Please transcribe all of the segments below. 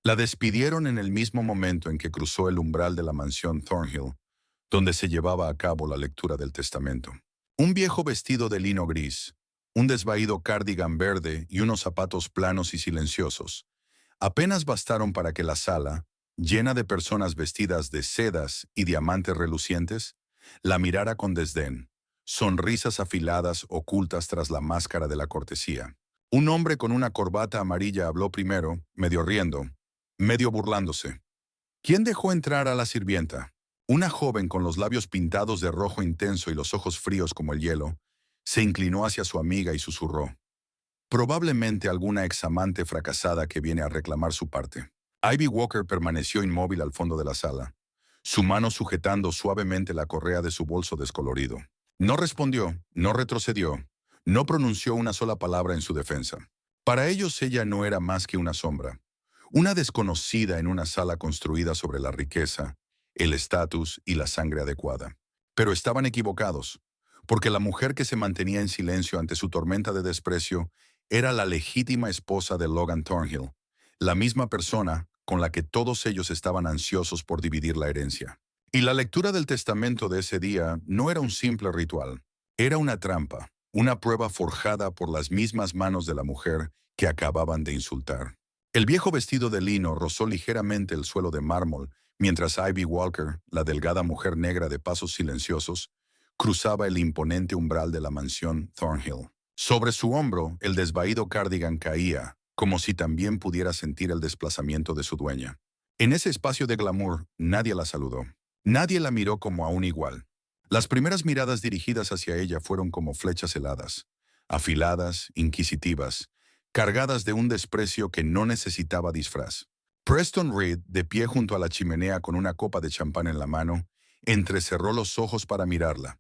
La despidieron en el mismo momento en que cruzó el umbral de la mansión Thornhill, donde se llevaba a cabo la lectura del testamento. Un viejo vestido de lino gris, un desvaído cardigan verde y unos zapatos planos y silenciosos apenas bastaron para que la sala, llena de personas vestidas de sedas y diamantes relucientes, la mirara con desdén, sonrisas afiladas ocultas tras la máscara de la cortesía. Un hombre con una corbata amarilla habló primero, medio riendo, medio burlándose. ¿Quién dejó entrar a la sirvienta? Una joven con los labios pintados de rojo intenso y los ojos fríos como el hielo, se inclinó hacia su amiga y susurró. Probablemente alguna examante fracasada que viene a reclamar su parte. Ivy Walker permaneció inmóvil al fondo de la sala, su mano sujetando suavemente la correa de su bolso descolorido. No respondió, no retrocedió, no pronunció una sola palabra en su defensa. Para ellos ella no era más que una sombra, una desconocida en una sala construida sobre la riqueza, el estatus y la sangre adecuada. Pero estaban equivocados, porque la mujer que se mantenía en silencio ante su tormenta de desprecio era la legítima esposa de Logan Thornhill, la misma persona con la que todos ellos estaban ansiosos por dividir la herencia. Y la lectura del testamento de ese día no era un simple ritual, era una trampa, una prueba forjada por las mismas manos de la mujer que acababan de insultar. El viejo vestido de lino rozó ligeramente el suelo de mármol, mientras Ivy Walker, la delgada mujer negra de pasos silenciosos, cruzaba el imponente umbral de la mansión Thornhill. Sobre su hombro, el desvaído cardigan caía, como si también pudiera sentir el desplazamiento de su dueña. En ese espacio de glamour, nadie la saludó. Nadie la miró como a un igual. Las primeras miradas dirigidas hacia ella fueron como flechas heladas, afiladas, inquisitivas, cargadas de un desprecio que no necesitaba disfraz. Preston Reed, de pie junto a la chimenea con una copa de champán en la mano, entrecerró los ojos para mirarla,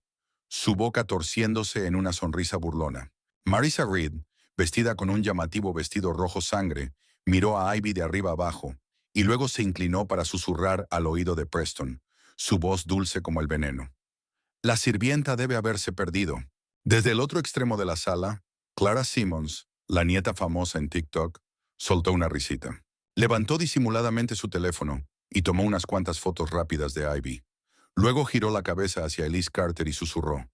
su boca torciéndose en una sonrisa burlona. Marissa Reed, vestida con un llamativo vestido rojo sangre, miró a Ivy de arriba abajo y luego se inclinó para susurrar al oído de Preston, su voz dulce como el veneno. La sirvienta debe haberse perdido. Desde el otro extremo de la sala, Clara Simmons, la nieta famosa en TikTok, soltó una risita. Levantó disimuladamente su teléfono y tomó unas cuantas fotos rápidas de Ivy. Luego giró la cabeza hacia Elise Carter y susurró.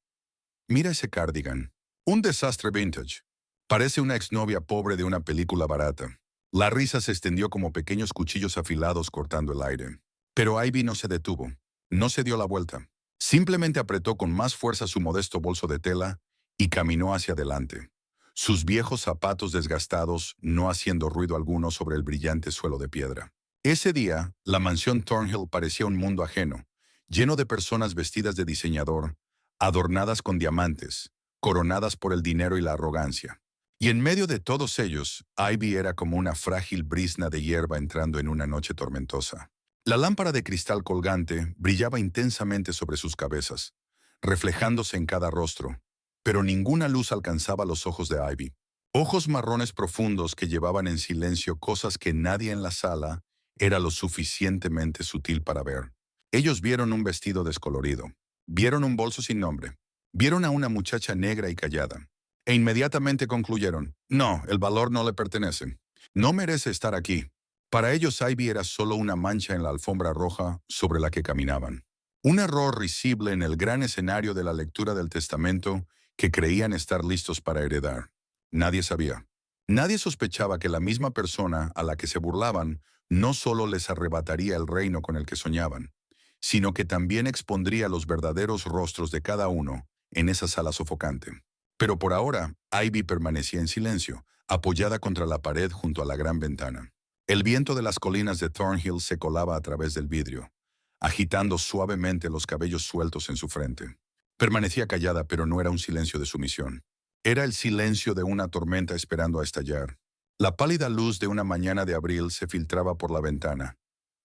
Mira ese cardigan. Un desastre vintage. Parece una exnovia pobre de una película barata. La risa se extendió como pequeños cuchillos afilados cortando el aire. Pero Ivy no se detuvo. No se dio la vuelta. Simplemente apretó con más fuerza su modesto bolso de tela y caminó hacia adelante, sus viejos zapatos desgastados no haciendo ruido alguno sobre el brillante suelo de piedra. Ese día, la mansión Thornhill parecía un mundo ajeno, lleno de personas vestidas de diseñador, adornadas con diamantes, coronadas por el dinero y la arrogancia. Y en medio de todos ellos, Ivy era como una frágil brizna de hierba entrando en una noche tormentosa. La lámpara de cristal colgante brillaba intensamente sobre sus cabezas, reflejándose en cada rostro, pero ninguna luz alcanzaba los ojos de Ivy. Ojos marrones profundos que llevaban en silencio cosas que nadie en la sala era lo suficientemente sutil para ver. Ellos vieron un vestido descolorido, vieron un bolso sin nombre, vieron a una muchacha negra y callada, e inmediatamente concluyeron, no, el valor no le pertenece, no merece estar aquí. Para ellos Ivy era solo una mancha en la alfombra roja sobre la que caminaban. Un error risible en el gran escenario de la lectura del testamento que creían estar listos para heredar. Nadie sabía. Nadie sospechaba que la misma persona a la que se burlaban no solo les arrebataría el reino con el que soñaban, sino que también expondría los verdaderos rostros de cada uno en esa sala sofocante. Pero por ahora, Ivy permanecía en silencio, apoyada contra la pared junto a la gran ventana. El viento de las colinas de Thornhill se colaba a través del vidrio, agitando suavemente los cabellos sueltos en su frente. Permanecía callada, pero no era un silencio de sumisión. Era el silencio de una tormenta esperando a estallar. La pálida luz de una mañana de abril se filtraba por la ventana,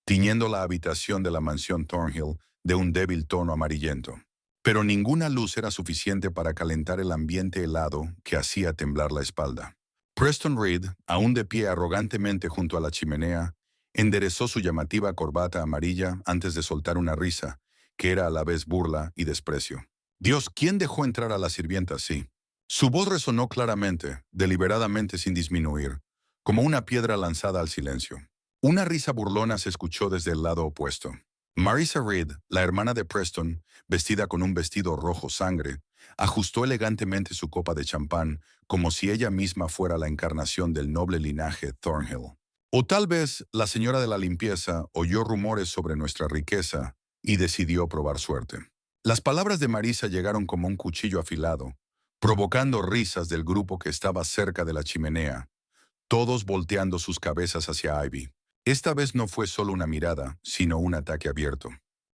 tiñendo la habitación de la mansión Thornhill de un débil tono amarillento. Pero ninguna luz era suficiente para calentar el ambiente helado que hacía temblar la espalda. Preston Reed, aún de pie arrogantemente junto a la chimenea, enderezó su llamativa corbata amarilla antes de soltar una risa, que era a la vez burla y desprecio. Dios, ¿quién dejó entrar a la sirvienta así? Su voz resonó claramente, deliberadamente sin disminuir, como una piedra lanzada al silencio. Una risa burlona se escuchó desde el lado opuesto. Marissa Reed, la hermana de Preston, vestida con un vestido rojo sangre, ajustó elegantemente su copa de champán como si ella misma fuera la encarnación del noble linaje Thornhill. O tal vez la señora de la limpieza oyó rumores sobre nuestra riqueza y decidió probar suerte. Las palabras de Marissa llegaron como un cuchillo afilado, provocando risas del grupo que estaba cerca de la chimenea, todos volteando sus cabezas hacia Ivy. Esta vez no fue solo una mirada, sino un ataque abierto.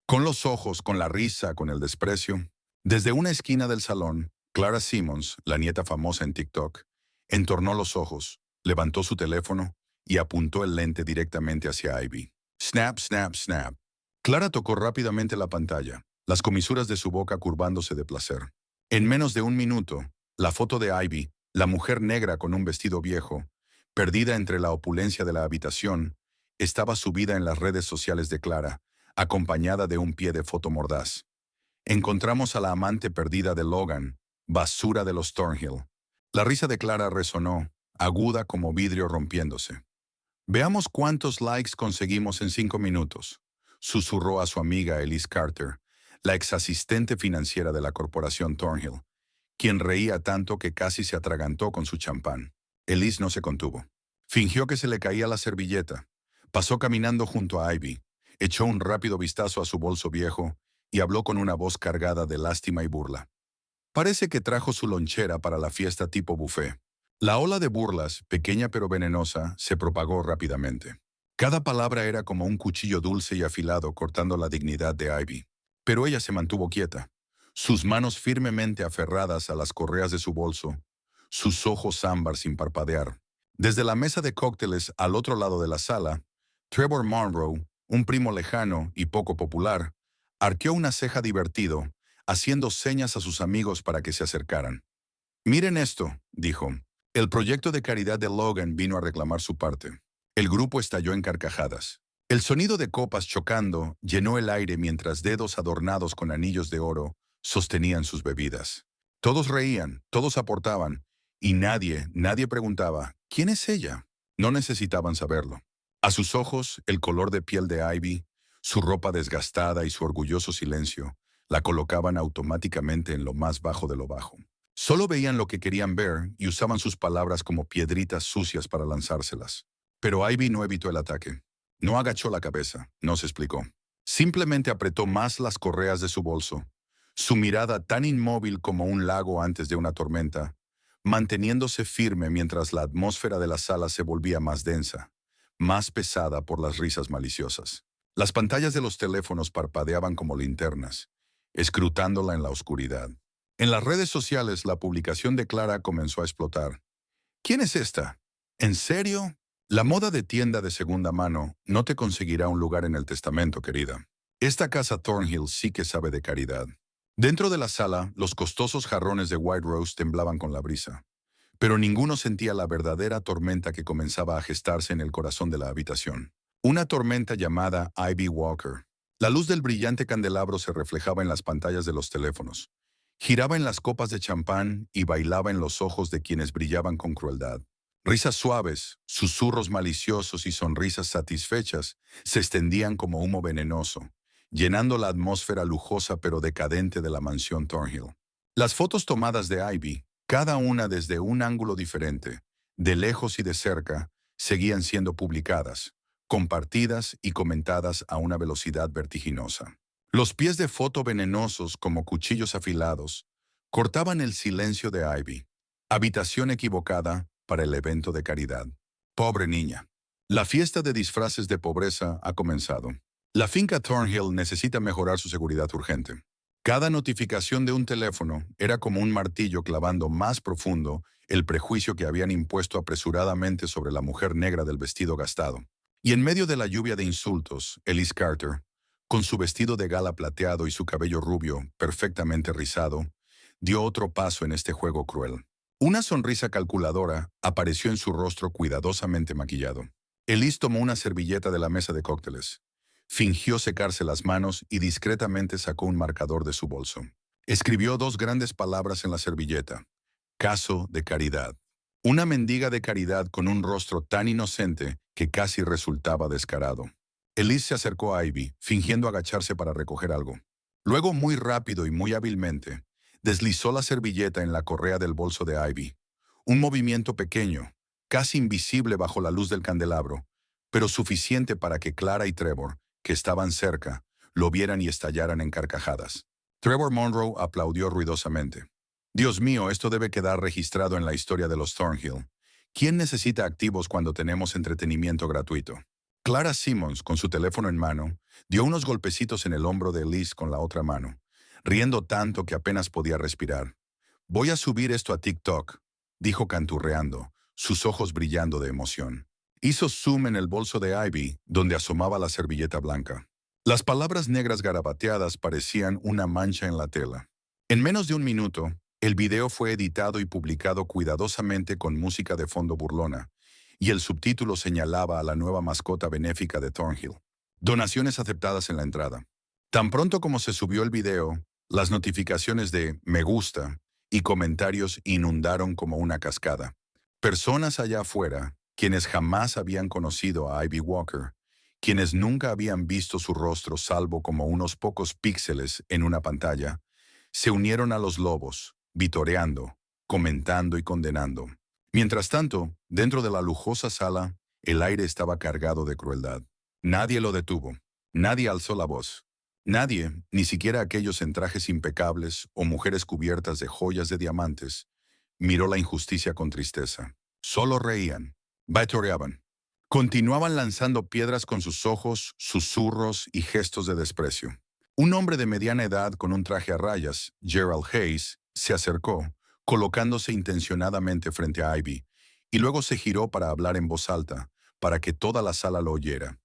Con los ojos, con la risa, con el desprecio. Desde una esquina del salón, Clara Simmons, la nieta famosa en TikTok, entornó los ojos, levantó su teléfono y apuntó el lente directamente hacia Ivy. Snap, snap, snap. Clara tocó rápidamente la pantalla, las comisuras de su boca curvándose de placer. En menos de un minuto, la foto de Ivy, la mujer negra con un vestido viejo, perdida entre la opulencia de la habitación, estaba subida en las redes sociales de Clara, acompañada de un pie de foto mordaz. Encontramos a la amante perdida de Logan, basura de los Thornhill. La risa de Clara resonó, aguda como vidrio rompiéndose. Veamos cuántos likes conseguimos en 5 minutos, susurró a su amiga Elise Carter, la exasistente financiera de la corporación Thornhill, quien reía tanto que casi se atragantó con su champán. Elise no se contuvo. Fingió que se le caía la servilleta. Pasó caminando junto a Ivy, echó un rápido vistazo a su bolso viejo y habló con una voz cargada de lástima y burla. Parece que trajo su lonchera para la fiesta tipo buffet. La ola de burlas, pequeña pero venenosa, se propagó rápidamente. Cada palabra era como un cuchillo dulce y afilado cortando la dignidad de Ivy. Pero ella se mantuvo quieta, sus manos firmemente aferradas a las correas de su bolso, sus ojos ámbar sin parpadear. Desde la mesa de cócteles al otro lado de la sala, Trevor Monroe, un primo lejano y poco popular, arqueó una ceja divertido, haciendo señas a sus amigos para que se acercaran. «Miren esto», dijo. El proyecto de caridad de Logan vino a reclamar su parte. El grupo estalló en carcajadas. El sonido de copas chocando llenó el aire mientras dedos adornados con anillos de oro sostenían sus bebidas. Todos reían, todos aportaban, y nadie preguntaba, ¿quién es ella? No necesitaban saberlo. A sus ojos, el color de piel de Ivy, su ropa desgastada y su orgulloso silencio, la colocaban automáticamente en lo más bajo de lo bajo. Solo veían lo que querían ver y usaban sus palabras como piedritas sucias para lanzárselas. Pero Ivy no evitó el ataque. No agachó la cabeza, no se explicó. Simplemente apretó más las correas de su bolso, su mirada tan inmóvil como un lago antes de una tormenta, manteniéndose firme mientras la atmósfera de la sala se volvía más densa, más pesada por las risas maliciosas. Las pantallas de los teléfonos parpadeaban como linternas, escrutándola en la oscuridad. En las redes sociales, la publicación de Clara comenzó a explotar. ¿Quién es esta? ¿En serio? La moda de tienda de segunda mano no te conseguirá un lugar en el testamento, querida. Esta casa Thornhill sí que sabe de caridad. Dentro de la sala, los costosos jarrones de White Rose temblaban con la brisa, pero ninguno sentía la verdadera tormenta que comenzaba a gestarse en el corazón de la habitación. Una tormenta llamada Ivy Walker. La luz del brillante candelabro se reflejaba en las pantallas de los teléfonos, giraba en las copas de champán y bailaba en los ojos de quienes brillaban con crueldad. Risas suaves, susurros maliciosos y sonrisas satisfechas se extendían como humo venenoso, llenando la atmósfera lujosa pero decadente de la mansión Thornhill. Las fotos tomadas de Ivy, cada una desde un ángulo diferente, de lejos y de cerca, seguían siendo publicadas, compartidas y comentadas a una velocidad vertiginosa. Los pies de foto venenosos como cuchillos afilados cortaban el silencio de Ivy. Habitación equivocada para el evento de caridad. Pobre niña. La fiesta de disfraces de pobreza ha comenzado. La finca Thornhill necesita mejorar su seguridad urgente. Cada notificación de un teléfono era como un martillo clavando más profundo el prejuicio que habían impuesto apresuradamente sobre la mujer negra del vestido gastado. Y en medio de la lluvia de insultos, Elise Carter, con su vestido de gala plateado y su cabello rubio, perfectamente rizado, dio otro paso en este juego cruel. Una sonrisa calculadora apareció en su rostro cuidadosamente maquillado. Elise tomó una servilleta de la mesa de cócteles. Fingió secarse las manos y discretamente sacó un marcador de su bolso. Escribió 2 grandes palabras en la servilleta. Caso de caridad. Una mendiga de caridad con un rostro tan inocente que casi resultaba descarado. Elise se acercó a Ivy, fingiendo agacharse para recoger algo. Luego, muy rápido y muy hábilmente, deslizó la servilleta en la correa del bolso de Ivy. Un movimiento pequeño, casi invisible bajo la luz del candelabro, pero suficiente para que Clara y Trevor, que estaban cerca, lo vieran y estallaran en carcajadas. Trevor Monroe aplaudió ruidosamente. Dios mío, esto debe quedar registrado en la historia de los Thornhill. ¿Quién necesita activos cuando tenemos entretenimiento gratuito? Clara Simmons, con su teléfono en mano, dio unos golpecitos en el hombro de Liz con la otra mano, riendo tanto que apenas podía respirar. Voy a subir esto a TikTok, dijo canturreando, sus ojos brillando de emoción. Hizo zoom en el bolso de Ivy, donde asomaba la servilleta blanca. Las palabras negras garabateadas parecían una mancha en la tela. En menos de un minuto, el video fue editado y publicado cuidadosamente con música de fondo burlona, y el subtítulo señalaba a la nueva mascota benéfica de Thornhill. Donaciones aceptadas en la entrada. Tan pronto como se subió el video, las notificaciones de me gusta y comentarios inundaron como una cascada. Personas allá afuera, quienes jamás habían conocido a Ivy Walker, quienes nunca habían visto su rostro salvo como unos pocos píxeles en una pantalla, se unieron a los lobos, vitoreando, comentando y condenando. Mientras tanto, dentro de la lujosa sala, el aire estaba cargado de crueldad. Nadie lo detuvo. Nadie alzó la voz. Nadie, ni siquiera aquellos en trajes impecables o mujeres cubiertas de joyas de diamantes, miró la injusticia con tristeza. Solo reían, vitoreaban. Continuaban lanzando piedras con sus ojos, susurros y gestos de desprecio. Un hombre de mediana edad con un traje a rayas, Gerald Hayes, se acercó, colocándose intencionadamente frente a Ivy, y luego se giró para hablar en voz alta, para que toda la sala lo oyera.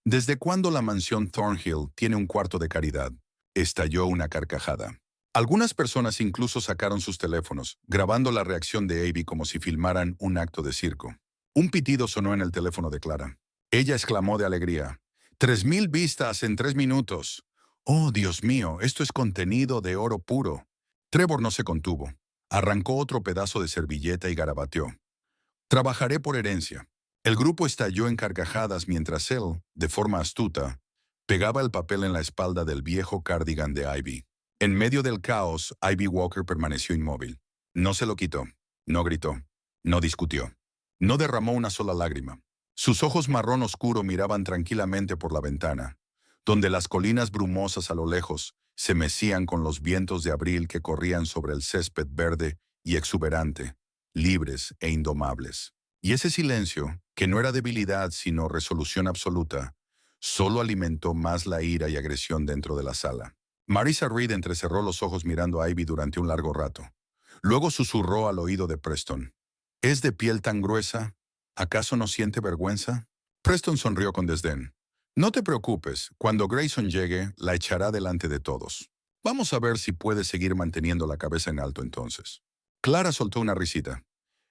¿Desde cuándo la mansión Thornhill tiene un cuarto de caridad? Estalló una carcajada. Algunas personas incluso sacaron sus teléfonos, grabando la reacción de Ivy como si filmaran un acto de circo. Un pitido sonó en el teléfono de Clara. Ella exclamó de alegría. ¡3,000 vistas en 3 minutos! ¡Oh, Dios mío! Esto es contenido de oro puro. Trevor no se contuvo. Arrancó otro pedazo de servilleta y garabateó. Trabajaré por herencia. El grupo estalló en carcajadas mientras él, de forma astuta, pegaba el papel en la espalda del viejo cardigan de Ivy. En medio del caos, Ivy Walker permaneció inmóvil. No se lo quitó. No gritó. No discutió. No derramó una sola lágrima. Sus ojos marrón oscuro miraban tranquilamente por la ventana, donde las colinas brumosas a lo lejos se mecían con los vientos de abril que corrían sobre el césped verde y exuberante, libres e indomables. Y ese silencio, que no era debilidad sino resolución absoluta, solo alimentó más la ira y agresión dentro de la sala. Marissa Reed entrecerró los ojos mirando a Ivy durante un largo rato. Luego susurró al oído de Preston. ¿Es de piel tan gruesa? ¿Acaso no siente vergüenza? Preston sonrió con desdén. No te preocupes, cuando Grayson llegue, la echará delante de todos. Vamos a ver si puede seguir manteniendo la cabeza en alto entonces. Clara soltó una risita.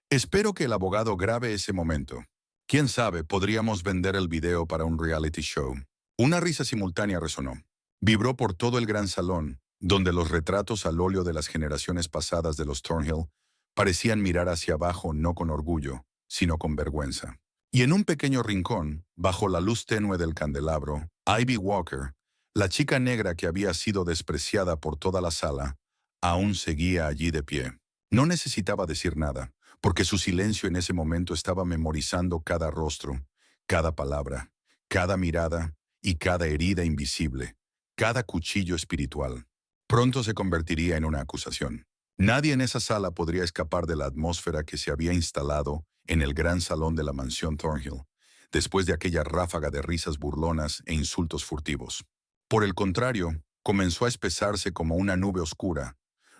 Espero que el abogado grabe ese momento. Quién sabe, podríamos vender el video para un reality show. Una risa simultánea resonó. Vibró por todo el gran salón, donde los retratos al óleo de las generaciones pasadas de los Thornhill parecían mirar hacia abajo no con orgullo, sino con vergüenza. Y en un pequeño rincón, bajo la luz tenue del candelabro, Ivy Walker, la chica negra que había sido despreciada por toda la sala, aún seguía allí de pie. No necesitaba decir nada, porque su silencio en ese momento estaba memorizando cada rostro, cada palabra, cada mirada y cada herida invisible, cada cuchillo espiritual. Pronto se convertiría en una acusación. Nadie en esa sala podría escapar de la atmósfera que se había instalado en el gran salón de la mansión Thornhill, después de aquella ráfaga de risas burlonas e insultos furtivos. Por el contrario, comenzó a espesarse como una nube oscura,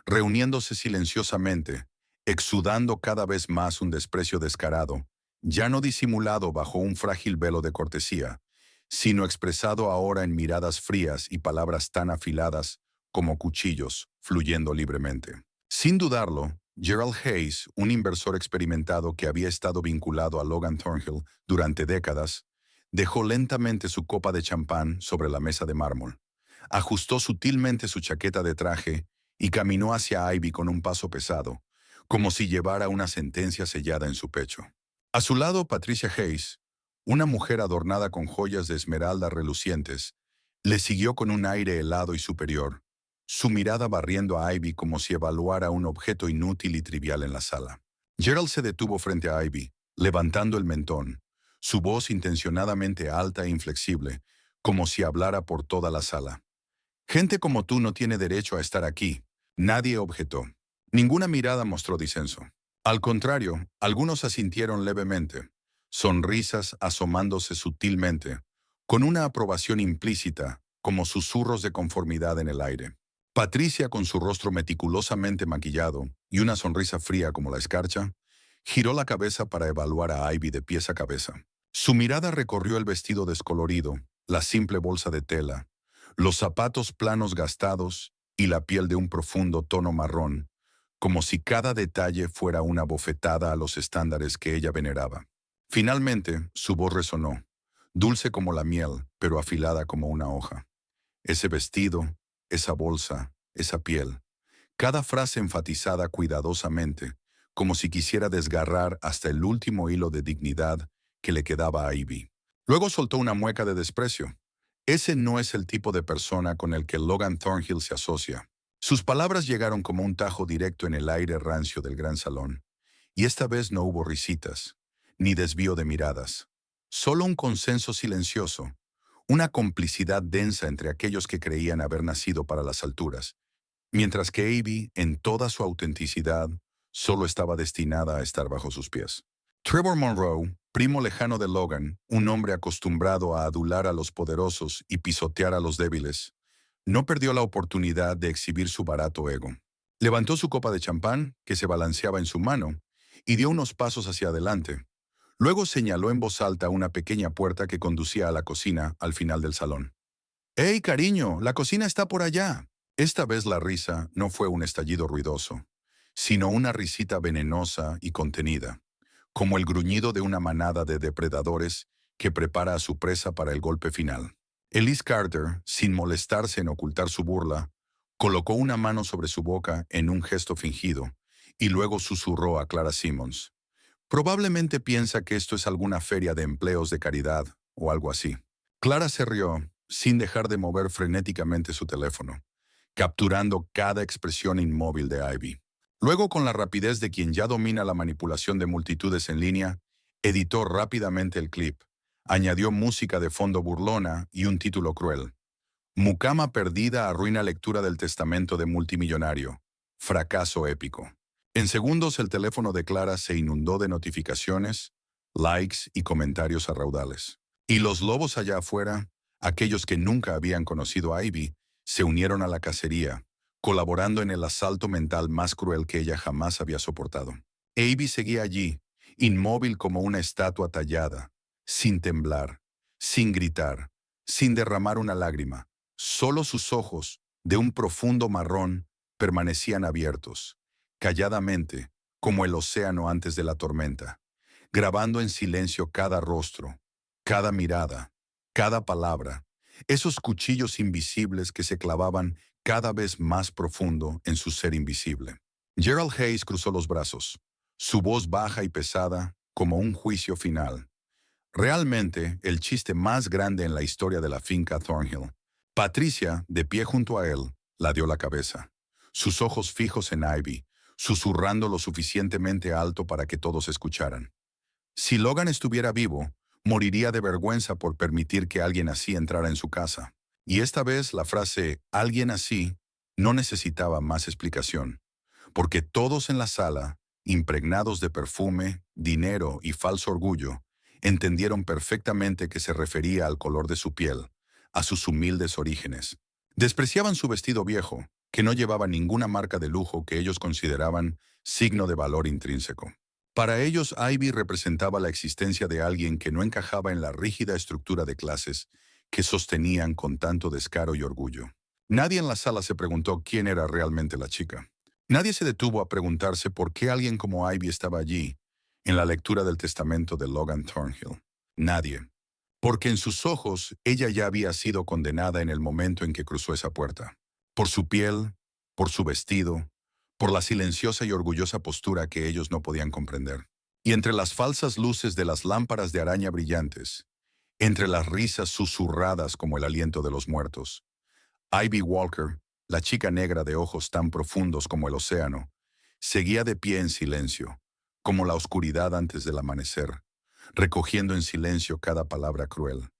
reuniéndose silenciosamente, exudando cada vez más un desprecio descarado, ya no disimulado bajo un frágil velo de cortesía, sino expresado ahora en miradas frías y palabras tan afiladas como cuchillos, fluyendo libremente. Sin dudarlo, Gerald Hayes, un inversor experimentado que había estado vinculado a Logan Thornhill durante décadas, dejó lentamente su copa de champán sobre la mesa de mármol, ajustó sutilmente su chaqueta de traje y caminó hacia Ivy con un paso pesado, como si llevara una sentencia sellada en su pecho. A su lado, Patricia Hayes, una mujer adornada con joyas de esmeralda relucientes, le siguió con un aire helado y superior, su mirada barriendo a Ivy como si evaluara un objeto inútil y trivial en la sala. Gerald se detuvo frente a Ivy, levantando el mentón, su voz intencionadamente alta e inflexible, como si hablara por toda la sala. Gente como tú no tiene derecho a estar aquí. Nadie objetó. Ninguna mirada mostró disenso. Al contrario, algunos asintieron levemente, sonrisas asomándose sutilmente, con una aprobación implícita, como susurros de conformidad en el aire. Patricia, con su rostro meticulosamente maquillado y una sonrisa fría como la escarcha, giró la cabeza para evaluar a Ivy de pies a cabeza. Su mirada recorrió el vestido descolorido, la simple bolsa de tela, los zapatos planos gastados y la piel de un profundo tono marrón, como si cada detalle fuera una bofetada a los estándares que ella veneraba. Finalmente, su voz resonó, dulce como la miel, pero afilada como una hoja. Ese vestido, esa bolsa, esa piel. Cada frase enfatizada cuidadosamente, como si quisiera desgarrar hasta el último hilo de dignidad que le quedaba a Ivy. Luego soltó una mueca de desprecio. Ese no es el tipo de persona con el que Logan Thornhill se asocia. Sus palabras llegaron como un tajo directo en el aire rancio del gran salón. Y esta vez no hubo risitas, ni desvío de miradas. Solo un consenso silencioso, una complicidad densa entre aquellos que creían haber nacido para las alturas, mientras que Ivy, en toda su autenticidad, solo estaba destinada a estar bajo sus pies. Trevor Monroe, primo lejano de Logan, un hombre acostumbrado a adular a los poderosos y pisotear a los débiles, no perdió la oportunidad de exhibir su barato ego. Levantó su copa de champán, que se balanceaba en su mano, y dio unos pasos hacia adelante. Luego señaló en voz alta una pequeña puerta que conducía a la cocina al final del salón. «¡Hey, cariño! La cocina está por allá». Esta vez la risa no fue un estallido ruidoso, sino una risita venenosa y contenida, como el gruñido de una manada de depredadores que prepara a su presa para el golpe final. Elise Carter, sin molestarse en ocultar su burla, colocó una mano sobre su boca en un gesto fingido y luego susurró a Clara Simmons. Probablemente piensa que esto es alguna feria de empleos de caridad o algo así. Clara se rió, sin dejar de mover frenéticamente su teléfono, capturando cada expresión inmóvil de Ivy. Luego, con la rapidez de quien ya domina la manipulación de multitudes en línea, editó rápidamente el clip, añadió música de fondo burlona y un título cruel. Mucama perdida arruina lectura del testamento de multimillonario. Fracaso épico. En segundos el teléfono de Clara se inundó de notificaciones, likes y comentarios a raudales. Y los lobos allá afuera, aquellos que nunca habían conocido a Ivy, se unieron a la cacería, colaborando en el asalto mental más cruel que ella jamás había soportado. Ivy seguía allí, inmóvil como una estatua tallada, sin temblar, sin gritar, sin derramar una lágrima. Solo sus ojos, de un profundo marrón, permanecían abiertos, calladamente, como el océano antes de la tormenta, grabando en silencio cada rostro, cada mirada, cada palabra, esos cuchillos invisibles que se clavaban cada vez más profundo en su ser invisible. Gerald Hayes cruzó los brazos, su voz baja y pesada como un juicio final. Realmente, el chiste más grande en la historia de la finca Thornhill. Patricia, de pie junto a él, la dio la cabeza, sus ojos fijos en Ivy, susurrando lo suficientemente alto para que todos escucharan. Si Logan estuviera vivo, moriría de vergüenza por permitir que alguien así entrara en su casa. Y esta vez la frase «alguien así» no necesitaba más explicación, porque todos en la sala, impregnados de perfume, dinero y falso orgullo, entendieron perfectamente que se refería al color de su piel, a sus humildes orígenes. Despreciaban su vestido viejo, que no llevaba ninguna marca de lujo que ellos consideraban signo de valor intrínseco. Para ellos, Ivy representaba la existencia de alguien que no encajaba en la rígida estructura de clases que sostenían con tanto descaro y orgullo. Nadie en la sala se preguntó quién era realmente la chica. Nadie se detuvo a preguntarse por qué alguien como Ivy estaba allí, en la lectura del testamento de Logan Thornhill. Nadie. Porque en sus ojos ella ya había sido condenada en el momento en que cruzó esa puerta. Por su piel, por su vestido, por la silenciosa y orgullosa postura que ellos no podían comprender. Y entre las falsas luces de las lámparas de araña brillantes, entre las risas susurradas como el aliento de los muertos, Ivy Walker, la chica negra de ojos tan profundos como el océano, seguía de pie en silencio, como la oscuridad antes del amanecer, recogiendo en silencio cada palabra cruel,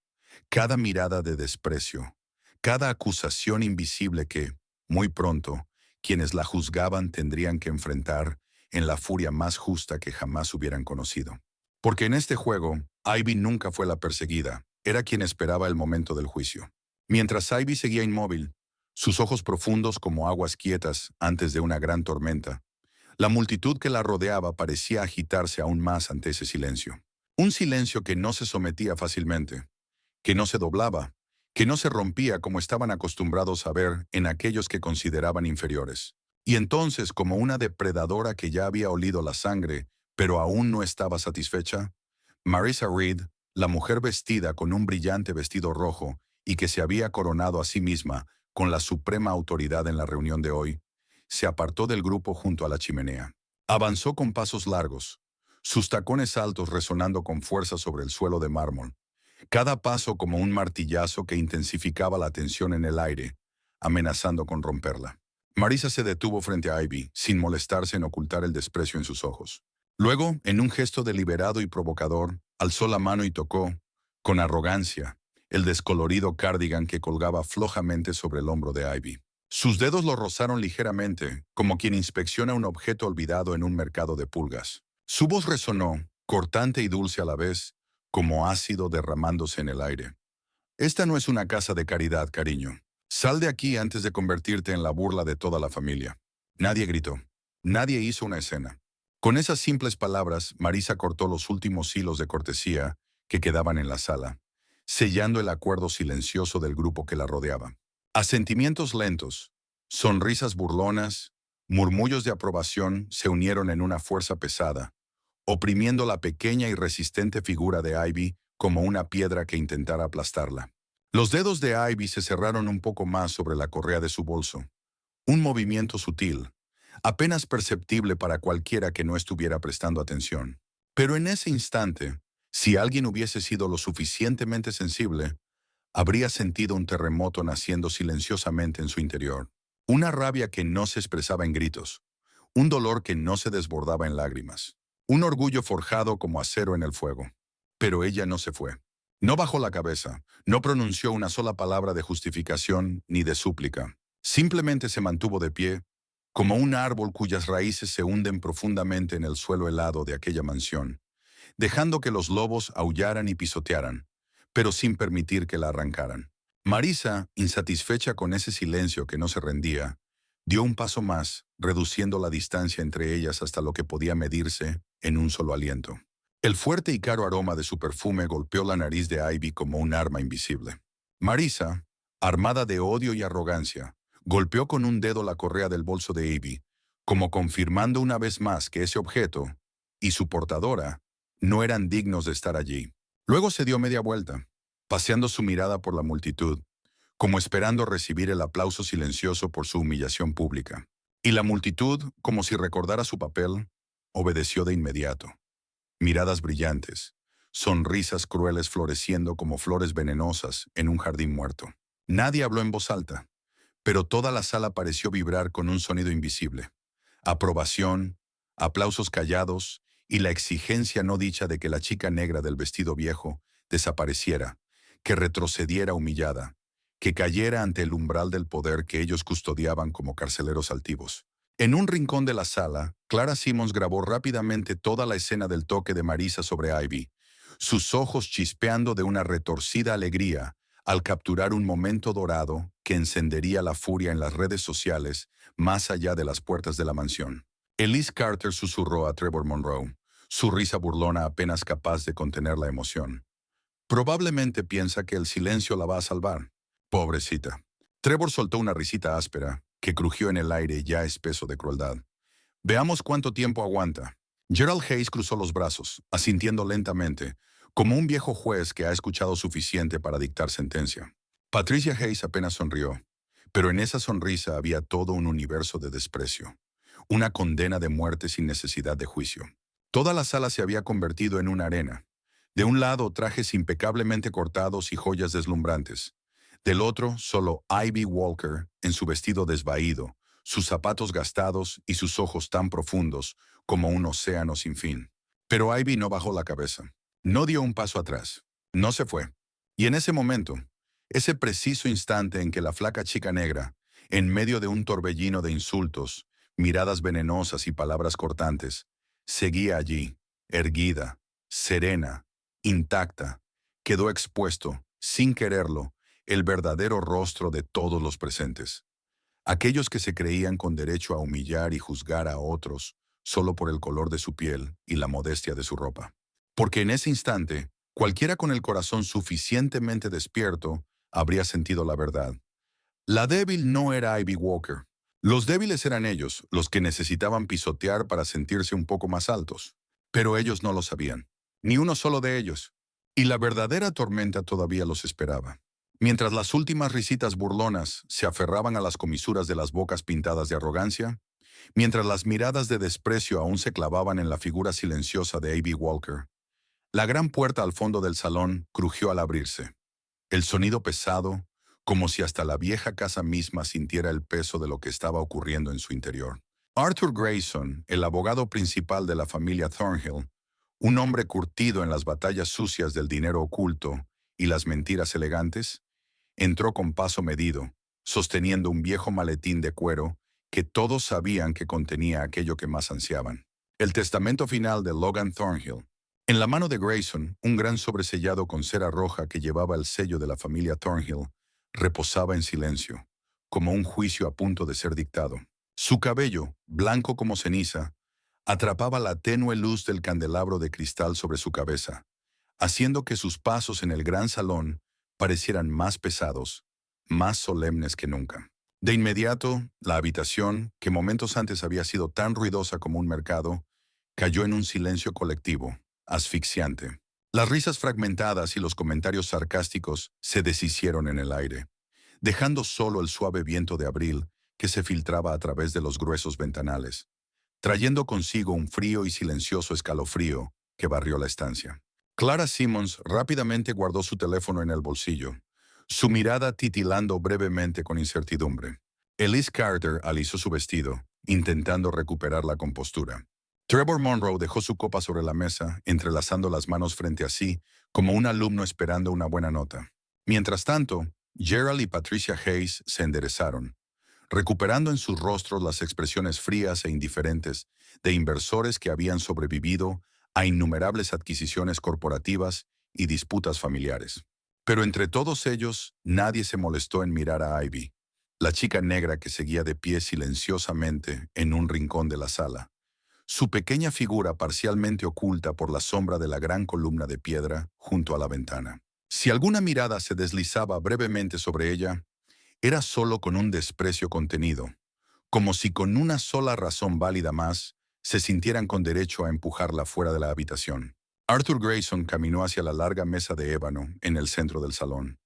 cada mirada de desprecio, cada acusación invisible que, muy pronto, quienes la juzgaban tendrían que enfrentar en la furia más justa que jamás hubieran conocido. Porque en este juego, Ivy nunca fue la perseguida, era quien esperaba el momento del juicio. Mientras Ivy seguía inmóvil, sus ojos profundos como aguas quietas antes de una gran tormenta, la multitud que la rodeaba parecía agitarse aún más ante ese silencio. Un silencio que no se sometía fácilmente, que no se doblaba, que no se rompía como estaban acostumbrados a ver en aquellos que consideraban inferiores. Y entonces, como una depredadora que ya había olido la sangre, pero aún no estaba satisfecha, Marissa Reed, la mujer vestida con un brillante vestido rojo y que se había coronado a sí misma con la suprema autoridad en la reunión de hoy, se apartó del grupo junto a la chimenea. Avanzó con pasos largos, sus tacones altos resonando con fuerza sobre el suelo de mármol, cada paso como un martillazo que intensificaba la tensión en el aire, amenazando con romperla. Marissa se detuvo frente a Ivy, sin molestarse en ocultar el desprecio en sus ojos. Luego, en un gesto deliberado y provocador, alzó la mano y tocó, con arrogancia, el descolorido cardigan que colgaba flojamente sobre el hombro de Ivy. Sus dedos lo rozaron ligeramente, como quien inspecciona un objeto olvidado en un mercado de pulgas. Su voz resonó, cortante y dulce a la vez, como ácido derramándose en el aire. Esta no es una casa de caridad, cariño. Sal de aquí antes de convertirte en la burla de toda la familia. Nadie gritó. Nadie hizo una escena. Con esas simples palabras, Marissa cortó los últimos hilos de cortesía que quedaban en la sala, sellando el acuerdo silencioso del grupo que la rodeaba. Asentimientos lentos, sonrisas burlonas, murmullos de aprobación se unieron en una fuerza pesada, oprimiendo la pequeña y resistente figura de Ivy como una piedra que intentara aplastarla. Los dedos de Ivy se cerraron un poco más sobre la correa de su bolso. Un movimiento sutil, apenas perceptible para cualquiera que no estuviera prestando atención. Pero en ese instante, si alguien hubiese sido lo suficientemente sensible, habría sentido un terremoto naciendo silenciosamente en su interior. Una rabia que no se expresaba en gritos, un dolor que no se desbordaba en lágrimas, un orgullo forjado como acero en el fuego. Pero ella no se fue. No bajó la cabeza, no pronunció una sola palabra de justificación ni de súplica. Simplemente se mantuvo de pie, como un árbol cuyas raíces se hunden profundamente en el suelo helado de aquella mansión, dejando que los lobos aullaran y pisotearan, pero sin permitir que la arrancaran. Marissa, insatisfecha con ese silencio que no se rendía, dio un paso más, reduciendo la distancia entre ellas hasta lo que podía medirse en un solo aliento. El fuerte y caro aroma de su perfume golpeó la nariz de Ivy como un arma invisible. Marissa, armada de odio y arrogancia, golpeó con un dedo la correa del bolso de Ivy, como confirmando una vez más que ese objeto y su portadora no eran dignos de estar allí. Luego se dio media vuelta, paseando su mirada por la multitud, como esperando recibir el aplauso silencioso por su humillación pública. Y la multitud, como si recordara su papel, obedeció de inmediato. Miradas brillantes, sonrisas crueles floreciendo como flores venenosas en un jardín muerto. Nadie habló en voz alta, pero toda la sala pareció vibrar con un sonido invisible. Aprobación, aplausos callados y la exigencia no dicha de que la chica negra del vestido viejo desapareciera, que retrocediera humillada, que cayera ante el umbral del poder que ellos custodiaban como carceleros altivos. En un rincón de la sala, Clara Simmons grabó rápidamente toda la escena del toque de Marissa sobre Ivy, sus ojos chispeando de una retorcida alegría al capturar un momento dorado que encendería la furia en las redes sociales más allá de las puertas de la mansión. Elise Carter susurró a Trevor Monroe, su risa burlona apenas capaz de contener la emoción. Probablemente piensa que el silencio la va a salvar. Pobrecita. Trevor soltó una risita áspera, que crujió en el aire ya espeso de crueldad. Veamos cuánto tiempo aguanta. Gerald Hayes cruzó los brazos, asintiendo lentamente, como un viejo juez que ha escuchado suficiente para dictar sentencia. Patricia Hayes apenas sonrió, pero en esa sonrisa había todo un universo de desprecio. una condena de muerte sin necesidad de juicio. Toda la sala se había convertido en una arena. De un lado, trajes impecablemente cortados y joyas deslumbrantes. Del otro, solo Ivy Walker, en su vestido desvaído, sus zapatos gastados y sus ojos tan profundos como un océano sin fin. Pero Ivy no bajó la cabeza. No dio un paso atrás. No se fue. Y en ese momento, ese preciso instante en que la flaca chica negra, en medio de un torbellino de insultos, miradas venenosas y palabras cortantes, seguía allí, erguida, serena, intacta, quedó expuesto, sin quererlo, el verdadero rostro de todos los presentes. Aquellos que se creían con derecho a humillar y juzgar a otros solo por el color de su piel y la modestia de su ropa. Porque en ese instante, cualquiera con el corazón suficientemente despierto habría sentido la verdad. La débil no era Ivy Walker. Los débiles eran ellos, los que necesitaban pisotear para sentirse un poco más altos. Pero ellos no lo sabían. Ni uno solo de ellos. Y la verdadera tormenta todavía los esperaba. Mientras las últimas risitas burlonas se aferraban a las comisuras de las bocas pintadas de arrogancia, mientras las miradas de desprecio aún se clavaban en la figura silenciosa de Ivy Walker, la gran puerta al fondo del salón crujió al abrirse. El sonido pesado, como si hasta la vieja casa misma sintiera el peso de lo que estaba ocurriendo en su interior. Arthur Grayson, el abogado principal de la familia Thornhill, un hombre curtido en las batallas sucias del dinero oculto y las mentiras elegantes, entró con paso medido, sosteniendo un viejo maletín de cuero que todos sabían que contenía aquello que más ansiaban: el testamento final de Logan Thornhill. En la mano de Grayson, un gran sobresellado con cera roja que llevaba el sello de la familia Thornhill reposaba en silencio, como un juicio a punto de ser dictado. Su cabello, blanco como ceniza, atrapaba la tenue luz del candelabro de cristal sobre su cabeza, haciendo que sus pasos en el gran salón parecieran más pesados, más solemnes que nunca. De inmediato, la habitación, que momentos antes había sido tan ruidosa como un mercado, cayó en un silencio colectivo, asfixiante. Las risas fragmentadas y los comentarios sarcásticos se deshicieron en el aire, dejando solo el suave viento de abril que se filtraba a través de los gruesos ventanales, trayendo consigo un frío y silencioso escalofrío que barrió la estancia. Clara Simmons rápidamente guardó su teléfono en el bolsillo, su mirada titilando brevemente con incertidumbre. Elise Carter alisó su vestido, intentando recuperar la compostura. Trevor Monroe dejó su copa sobre la mesa, entrelazando las manos frente a sí, como un alumno esperando una buena nota. Mientras tanto, Gerald y Patricia Hayes se enderezaron, recuperando en sus rostros las expresiones frías e indiferentes de inversores que habían sobrevivido a innumerables adquisiciones corporativas y disputas familiares. Pero entre todos ellos, nadie se molestó en mirar a Ivy, la chica negra que seguía de pie silenciosamente en un rincón de la sala, su pequeña figura parcialmente oculta por la sombra de la gran columna de piedra junto a la ventana. Si alguna mirada se deslizaba brevemente sobre ella, era solo con un desprecio contenido, como si con una sola razón válida más se sintieran con derecho a empujarla fuera de la habitación. Arthur Grayson caminó hacia la larga mesa de ébano en el centro del salón,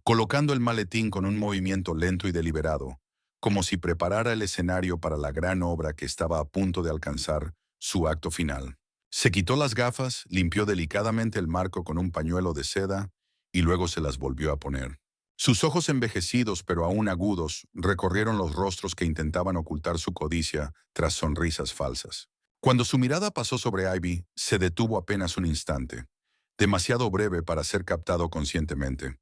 colocando el maletín con un movimiento lento y deliberado, como si preparara el escenario para la gran obra que estaba a punto de alcanzar su acto final. Se quitó las gafas, limpió delicadamente el marco con un pañuelo de seda y luego se las volvió a poner. Sus ojos envejecidos pero aún agudos recorrieron los rostros que intentaban ocultar su codicia tras sonrisas falsas. Cuando su mirada pasó sobre Ivy, se detuvo apenas un instante, demasiado breve para ser captado conscientemente,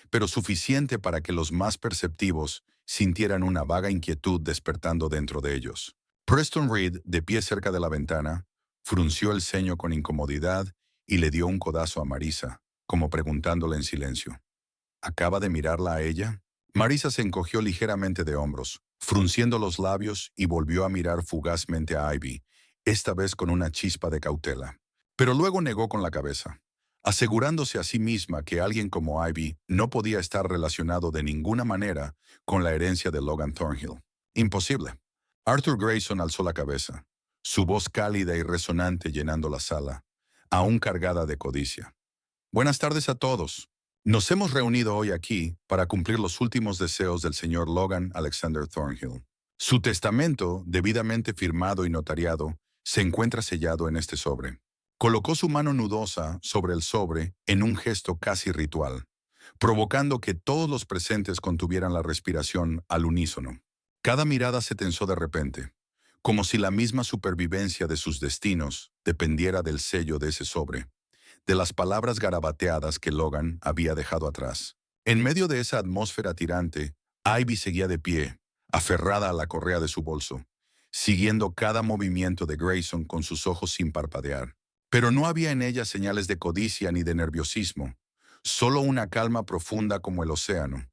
pero suficiente para que los más perceptivos sintieran una vaga inquietud despertando dentro de ellos. Preston Reed, de pie cerca de la ventana, frunció el ceño con incomodidad y le dio un codazo a Marisa, como preguntándole en silencio: ¿acaba de mirarla a ella? Marisa se encogió ligeramente de hombros, frunciendo los labios, y volvió a mirar fugazmente a Ivy, esta vez con una chispa de cautela. Pero luego negó con la cabeza, asegurándose a sí misma que alguien como Ivy no podía estar relacionado de ninguna manera con la herencia de Logan Thornhill. Imposible. Arthur Grayson alzó la cabeza, su voz cálida y resonante llenando la sala, aún cargada de codicia. Buenas tardes a todos. Nos hemos reunido hoy aquí para cumplir los últimos deseos del señor Logan Alexander Thornhill. Su testamento, debidamente firmado y notariado, se encuentra sellado en este sobre. Colocó su mano nudosa sobre el sobre en un gesto casi ritual, provocando que todos los presentes contuvieran la respiración al unísono. Cada mirada se tensó de repente, como si la misma supervivencia de sus destinos dependiera del sello de ese sobre, de las palabras garabateadas que Logan había dejado atrás. En medio de esa atmósfera tirante, Ivy seguía de pie, aferrada a la correa de su bolso, siguiendo cada movimiento de Grayson con sus ojos sin parpadear. Pero no había en ella señales de codicia ni de nerviosismo, solo una calma profunda como el océano,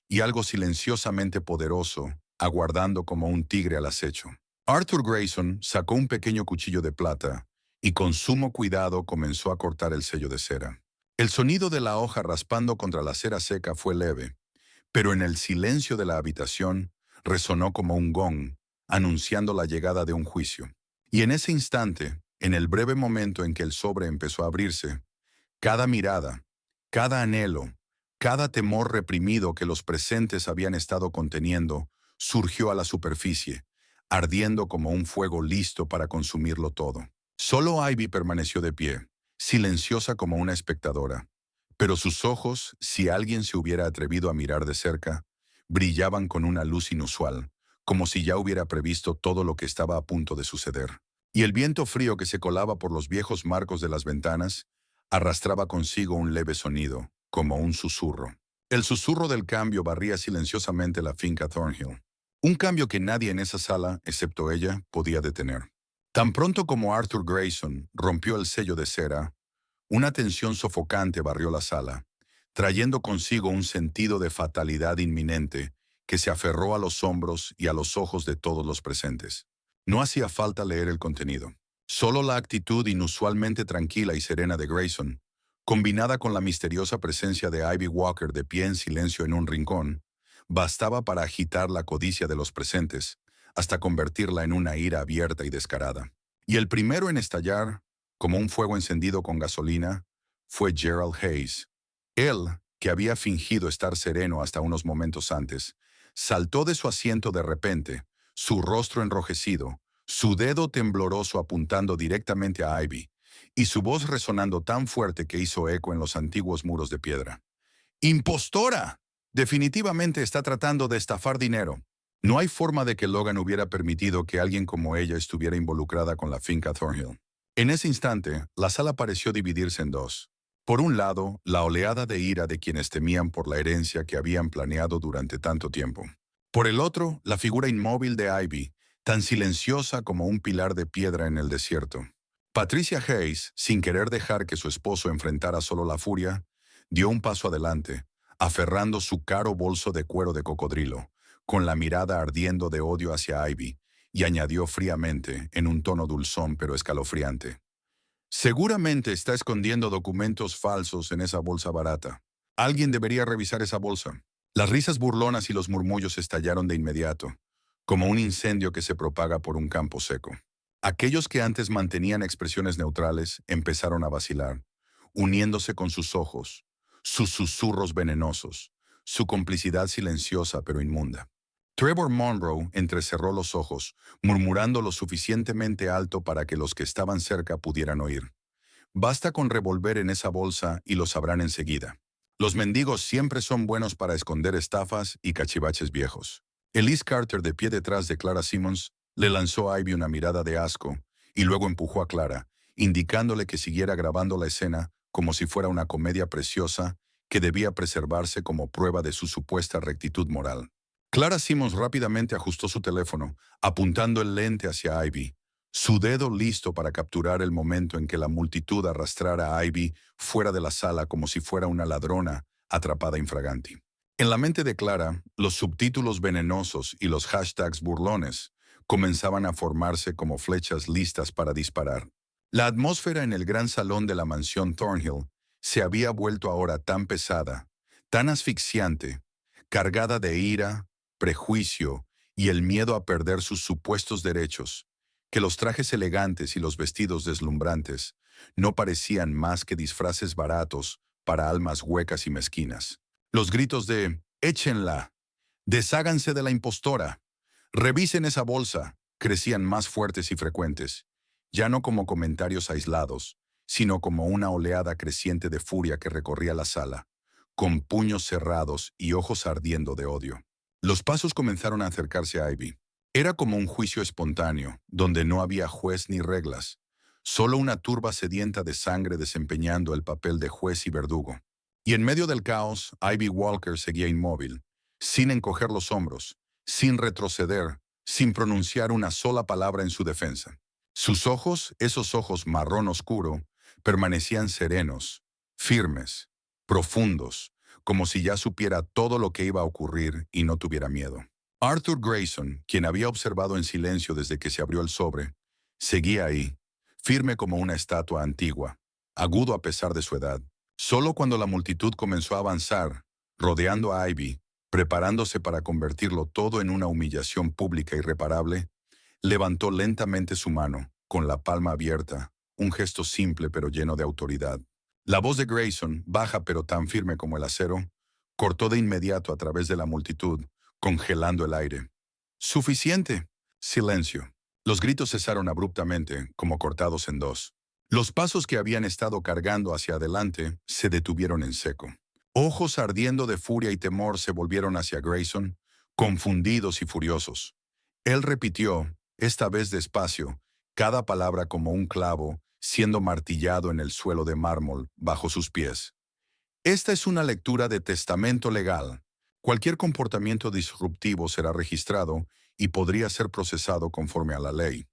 y algo silenciosamente poderoso, aguardando como un tigre al acecho. Arthur Grayson sacó un pequeño cuchillo de plata y con sumo cuidado comenzó a cortar el sello de cera. El sonido de la hoja raspando contra la cera seca fue leve, pero en el silencio de la habitación resonó como un gong, anunciando la llegada de un juicio. Y en ese instante, en el breve momento en que el sobre empezó a abrirse, cada mirada, cada anhelo, cada temor reprimido que los presentes habían estado conteniendo, surgió a la superficie, ardiendo como un fuego listo para consumirlo todo. Solo Ivy permaneció de pie, silenciosa como una espectadora, pero sus ojos, si alguien se hubiera atrevido a mirar de cerca, brillaban con una luz inusual, como si ya hubiera previsto todo lo que estaba a punto de suceder. Y el viento frío que se colaba por los viejos marcos de las ventanas arrastraba consigo un leve sonido, como un susurro. El susurro del cambio barría silenciosamente la finca Thornhill. Un cambio que nadie en esa sala, excepto ella, podía detener. Tan pronto como Arthur Grayson rompió el sello de cera, una tensión sofocante barrió la sala, trayendo consigo un sentido de fatalidad inminente que se aferró a los hombros y a los ojos de todos los presentes. No hacía falta leer el contenido. Solo la actitud inusualmente tranquila y serena de Grayson, combinada con la misteriosa presencia de Ivy Walker de pie en silencio en un rincón, bastaba para agitar la codicia de los presentes, hasta convertirla en una ira abierta y descarada. Y el primero en estallar, como un fuego encendido con gasolina, fue Gerald Hayes. Él, que había fingido estar sereno hasta unos momentos antes, saltó de su asiento de repente, su rostro enrojecido, su dedo tembloroso apuntando directamente a Ivy, y su voz resonando tan fuerte que hizo eco en los antiguos muros de piedra. ¡Impostora! Definitivamente está tratando de estafar dinero. No hay forma de que Logan hubiera permitido que alguien como ella estuviera involucrada con la finca Thornhill. En ese instante, la sala pareció dividirse en dos. Por un lado, la oleada de ira de quienes temían por la herencia que habían planeado durante tanto tiempo. Por el otro, la figura inmóvil de Ivy, tan silenciosa como un pilar de piedra en el desierto. Patricia Hayes, sin querer dejar que su esposo enfrentara solo la furia, dio un paso adelante, aferrando su caro bolso de cuero de cocodrilo, con la mirada ardiendo de odio hacia Ivy, y añadió fríamente, en un tono dulzón pero escalofriante: seguramente está escondiendo documentos falsos en esa bolsa barata. Alguien debería revisar esa bolsa. Las risas burlonas y los murmullos estallaron de inmediato, como un incendio que se propaga por un campo seco. Aquellos que antes mantenían expresiones neutrales empezaron a vacilar, uniéndose con sus ojos, sus susurros venenosos, su complicidad silenciosa pero inmunda. Trevor Monroe entrecerró los ojos, murmurando lo suficientemente alto para que los que estaban cerca pudieran oír. Basta con revolver en esa bolsa y lo sabrán enseguida. Los mendigos siempre son buenos para esconder estafas y cachivaches viejos. Elise Carter, de pie detrás de Clara Simmons, le lanzó a Ivy una mirada de asco y luego empujó a Clara, indicándole que siguiera grabando la escena como si fuera una comedia preciosa que debía preservarse como prueba de su supuesta rectitud moral. Clara Simmons rápidamente ajustó su teléfono, apuntando el lente hacia Ivy, su dedo listo para capturar el momento en que la multitud arrastrara a Ivy fuera de la sala como si fuera una ladrona atrapada infraganti. En la mente de Clara, los subtítulos venenosos y los hashtags burlones comenzaban a formarse como flechas listas para disparar. La atmósfera en el gran salón de la mansión Thornhill se había vuelto ahora tan pesada, tan asfixiante, cargada de ira, prejuicio y el miedo a perder sus supuestos derechos, que los trajes elegantes y los vestidos deslumbrantes no parecían más que disfraces baratos para almas huecas y mezquinas. Los gritos de «échenla», «desháganse de la impostora», «Revisen esa bolsa», crecían más fuertes y frecuentes, ya no como comentarios aislados, sino como una oleada creciente de furia que recorría la sala, con puños cerrados y ojos ardiendo de odio. Los pasos comenzaron a acercarse a Ivy. Era como un juicio espontáneo, donde no había juez ni reglas, solo una turba sedienta de sangre desempeñando el papel de juez y verdugo. Y en medio del caos, Ivy Walker seguía inmóvil, sin encoger los hombros, sin retroceder, sin pronunciar una sola palabra en su defensa. Sus ojos, esos ojos marrón oscuro, permanecían serenos, firmes, profundos, como si ya supiera todo lo que iba a ocurrir y no tuviera miedo. Arthur Grayson, quien había observado en silencio desde que se abrió el sobre, seguía ahí, firme como una estatua antigua, agudo a pesar de su edad. Solo cuando la multitud comenzó a avanzar, rodeando a Ivy, preparándose para convertirlo todo en una humillación pública irreparable, levantó lentamente su mano, con la palma abierta, un gesto simple pero lleno de autoridad. La voz de Grayson, baja pero tan firme como el acero, cortó de inmediato a través de la multitud, congelando el aire. «Suficiente». Silencio. Los gritos cesaron abruptamente, como cortados en dos. Los pasos que habían estado cargando hacia adelante se detuvieron en seco. Ojos ardiendo de furia y temor se volvieron hacia Grayson, confundidos y furiosos. Él repitió, esta vez despacio, cada palabra como un clavo, siendo martillado en el suelo de mármol bajo sus pies. Esta es una lectura de testamento legal. Cualquier comportamiento disruptivo será registrado y podría ser procesado conforme a la ley.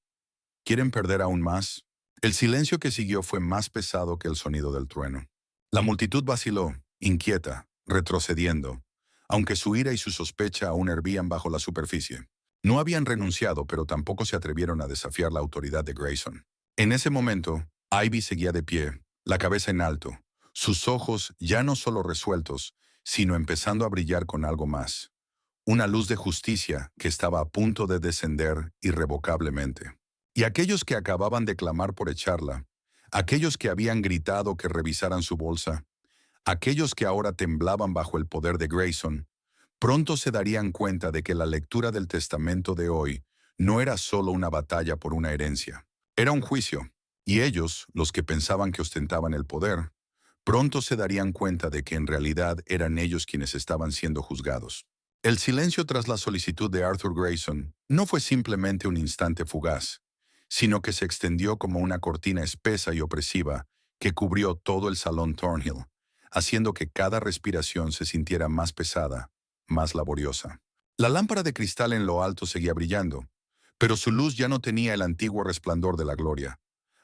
¿Quieren perder aún más? El silencio que siguió fue más pesado que el sonido del trueno. La multitud vaciló, inquieta, retrocediendo, aunque su ira y su sospecha aún hervían bajo la superficie. No habían renunciado, pero tampoco se atrevieron a desafiar la autoridad de Grayson. En ese momento, Ivy seguía de pie, la cabeza en alto, sus ojos ya no solo resueltos, sino empezando a brillar con algo más. Una luz de justicia que estaba a punto de descender irrevocablemente. Y aquellos que acababan de clamar por echarla, aquellos que habían gritado que revisaran su bolsa, aquellos que ahora temblaban bajo el poder de Grayson, pronto se darían cuenta de que la lectura del testamento de hoy no era solo una batalla por una herencia. Era un juicio, y ellos, los que pensaban que ostentaban el poder, pronto se darían cuenta de que en realidad eran ellos quienes estaban siendo juzgados. El silencio tras la solicitud de Arthur Grayson no fue simplemente un instante fugaz, sino que se extendió como una cortina espesa y opresiva que cubrió todo el salón Thornhill, haciendo que cada respiración se sintiera más pesada, más laboriosa. La lámpara de cristal en lo alto seguía brillando, pero su luz ya no tenía el antiguo resplandor de la gloria.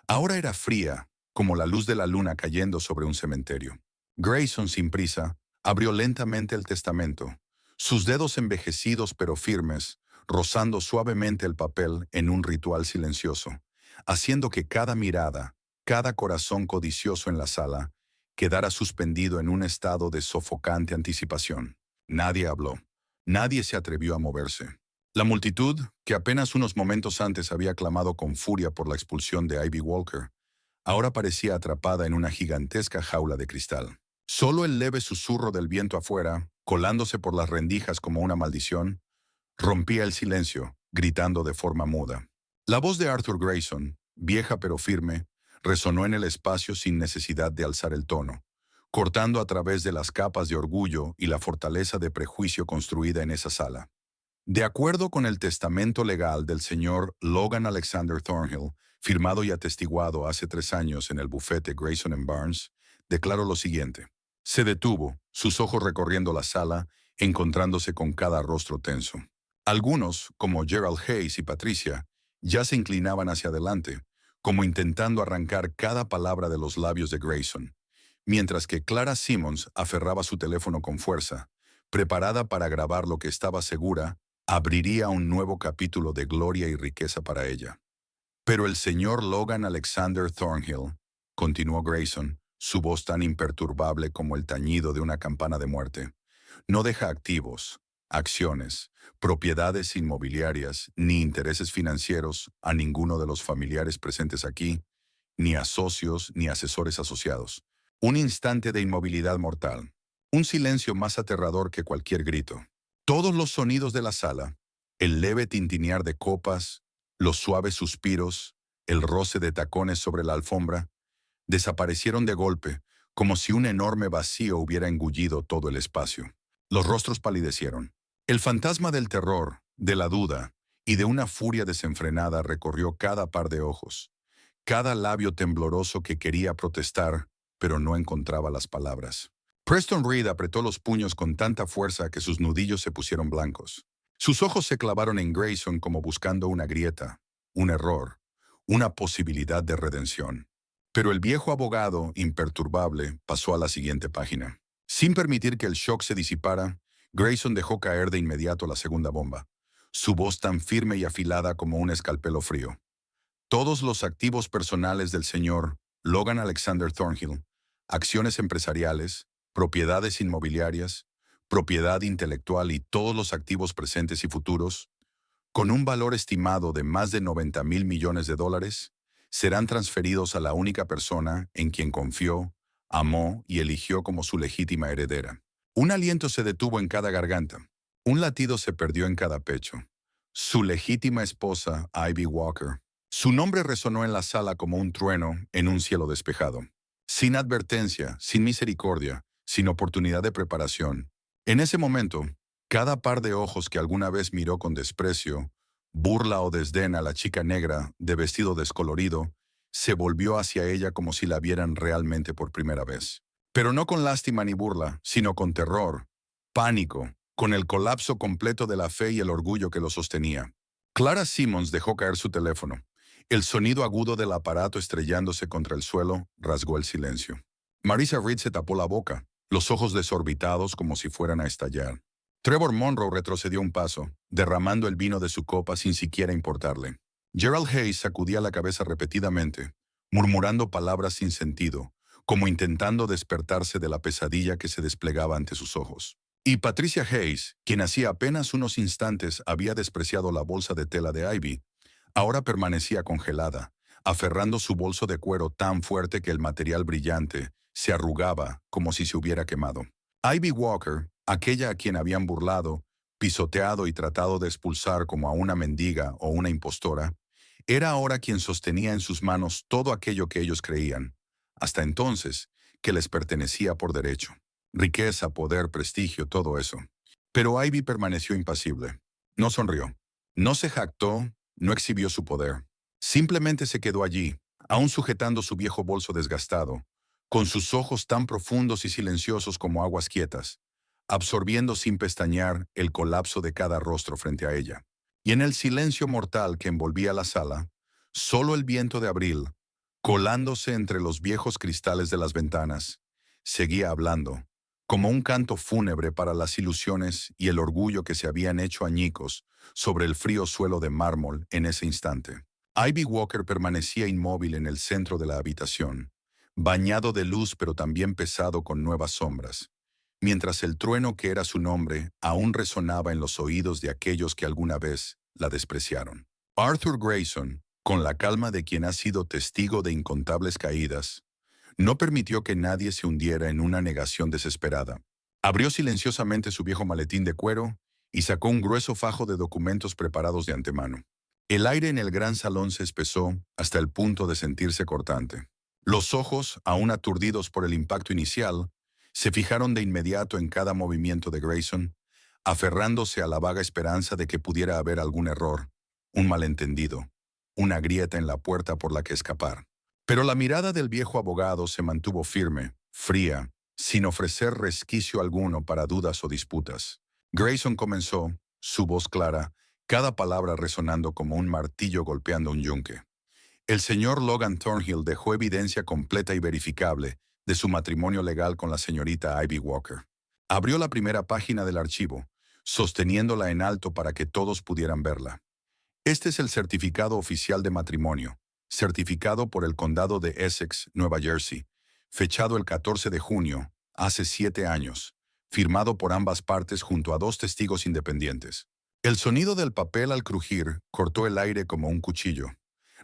Ahora era fría, como la luz de la luna cayendo sobre un cementerio. Grayson, sin prisa, abrió lentamente el testamento, sus dedos envejecidos pero firmes, rozando suavemente el papel en un ritual silencioso, haciendo que cada mirada, cada corazón codicioso en la sala, quedara suspendido en un estado de sofocante anticipación. Nadie habló. Nadie se atrevió a moverse. La multitud, que apenas unos momentos antes había clamado con furia por la expulsión de Ivy Walker, ahora parecía atrapada en una gigantesca jaula de cristal. Solo el leve susurro del viento afuera, colándose por las rendijas como una maldición, rompía el silencio, gritando de forma muda. La voz de Arthur Grayson, vieja pero firme, resonó en el espacio sin necesidad de alzar el tono, cortando a través de las capas de orgullo y la fortaleza de prejuicio construida en esa sala. De acuerdo con el testamento legal del señor Logan Alexander Thornhill, firmado y atestiguado hace 3 años en el bufete Grayson and Barnes, declaró lo siguiente. Se detuvo, sus ojos recorriendo la sala, encontrándose con cada rostro tenso. Algunos, como Gerald Hayes y Patricia, ya se inclinaban hacia adelante, como intentando arrancar cada palabra de los labios de Grayson, mientras que Clara Simmons aferraba su teléfono con fuerza, preparada para grabar lo que estaba segura abriría un nuevo capítulo de gloria y riqueza para ella. Pero el señor Logan Alexander Thornhill, continuó Grayson, su voz tan imperturbable como el tañido de una campana de muerte, no deja activos, acciones, propiedades inmobiliarias ni intereses financieros a ninguno de los familiares presentes aquí, ni a socios ni asesores asociados. Un instante de inmovilidad mortal, un silencio más aterrador que cualquier grito. Todos los sonidos de la sala, El leve tintinear de copas, los suaves suspiros, el roce de tacones sobre la alfombra, desaparecieron de golpe, como si un enorme vacío hubiera engullido todo el espacio. Los rostros palidecieron. El fantasma del terror, de la duda y de una furia desenfrenada recorrió cada par de ojos, cada labio tembloroso que quería protestar, pero no encontraba las palabras. Preston Reed apretó los puños con tanta fuerza que sus nudillos se pusieron blancos. Sus ojos se clavaron en Grayson como buscando una grieta, un error, una posibilidad de redención. Pero el viejo abogado, imperturbable, pasó a la siguiente página. Sin permitir que el shock se disipara, Grayson dejó caer de inmediato la segunda bomba, su voz tan firme y afilada como un escalpelo frío. Todos los activos personales del señor Logan Alexander Thornhill, acciones empresariales, propiedades inmobiliarias, propiedad intelectual y todos los activos presentes y futuros, con un valor estimado de más de 90,000 millones de dólares, serán transferidos a la única persona en quien confió, amó y eligió como su legítima heredera. Un aliento se detuvo en cada garganta. Un latido se perdió en cada pecho. Su legítima esposa, Ivy Walker. Su nombre resonó en la sala como un trueno en un cielo despejado. Sin advertencia, sin misericordia, sin oportunidad de preparación. En ese momento, cada par de ojos que alguna vez miró con desprecio, burla o desdén a la chica negra de vestido descolorido, se volvió hacia ella como si la vieran realmente por primera vez. Pero no con lástima ni burla, sino con terror, pánico, con el colapso completo de la fe y el orgullo que lo sostenía. Clara Simmons dejó caer su teléfono. El sonido agudo del aparato estrellándose contra el suelo rasgó el silencio. Marisa Reed se tapó la boca, los ojos desorbitados como si fueran a estallar. Trevor Monroe retrocedió un paso, derramando el vino de su copa sin siquiera importarle. Gerald Hayes sacudía la cabeza repetidamente, murmurando palabras sin sentido, como intentando despertarse de la pesadilla que se desplegaba ante sus ojos. Y Patricia Hayes, quien hacía apenas unos instantes había despreciado la bolsa de tela de Ivy, ahora permanecía congelada, aferrando su bolso de cuero tan fuerte que el material brillante se arrugaba como si se hubiera quemado. Ivy Walker, aquella a quien habían burlado, pisoteado y tratado de expulsar como a una mendiga o una impostora, era ahora quien sostenía en sus manos todo aquello que ellos creían, hasta entonces, que les pertenecía por derecho. Riqueza, poder, prestigio, todo eso. Pero Ivy permaneció impasible. No sonrió. No se jactó, no exhibió su poder. Simplemente se quedó allí, aún sujetando su viejo bolso desgastado, con sus ojos tan profundos y silenciosos como aguas quietas, absorbiendo sin pestañear el colapso de cada rostro frente a ella. Y en el silencio mortal que envolvía la sala, solo el viento de abril, colándose entre los viejos cristales de las ventanas, seguía hablando, como un canto fúnebre para las ilusiones y el orgullo que se habían hecho añicos sobre el frío suelo de mármol en ese instante. Ivy Walker permanecía inmóvil en el centro de la habitación, bañado de luz pero también pesado con nuevas sombras, mientras el trueno que era su nombre aún resonaba en los oídos de aquellos que alguna vez la despreciaron. Arthur Grayson, con la calma de quien ha sido testigo de incontables caídas, no permitió que nadie se hundiera en una negación desesperada. Abrió silenciosamente su viejo maletín de cuero y sacó un grueso fajo de documentos preparados de antemano. El aire en el gran salón se espesó hasta el punto de sentirse cortante. Los ojos, aún aturdidos por el impacto inicial, se fijaron de inmediato en cada movimiento de Grayson, aferrándose a la vaga esperanza de que pudiera haber algún error, un malentendido, una grieta en la puerta por la que escapar. Pero la mirada del viejo abogado se mantuvo firme, fría, sin ofrecer resquicio alguno para dudas o disputas. Grayson comenzó, su voz clara, cada palabra resonando como un martillo golpeando un yunque. El señor Logan Thornhill dejó evidencia completa y verificable de su matrimonio legal con la señorita Ivy Walker. Abrió la primera página del archivo, sosteniéndola en alto para que todos pudieran verla. Este es el certificado oficial de matrimonio, certificado por el condado de Essex, Nueva Jersey, fechado el 14 de junio, hace 7 años, firmado por ambas partes junto a 2 testigos independientes. El sonido del papel al crujir cortó el aire como un cuchillo,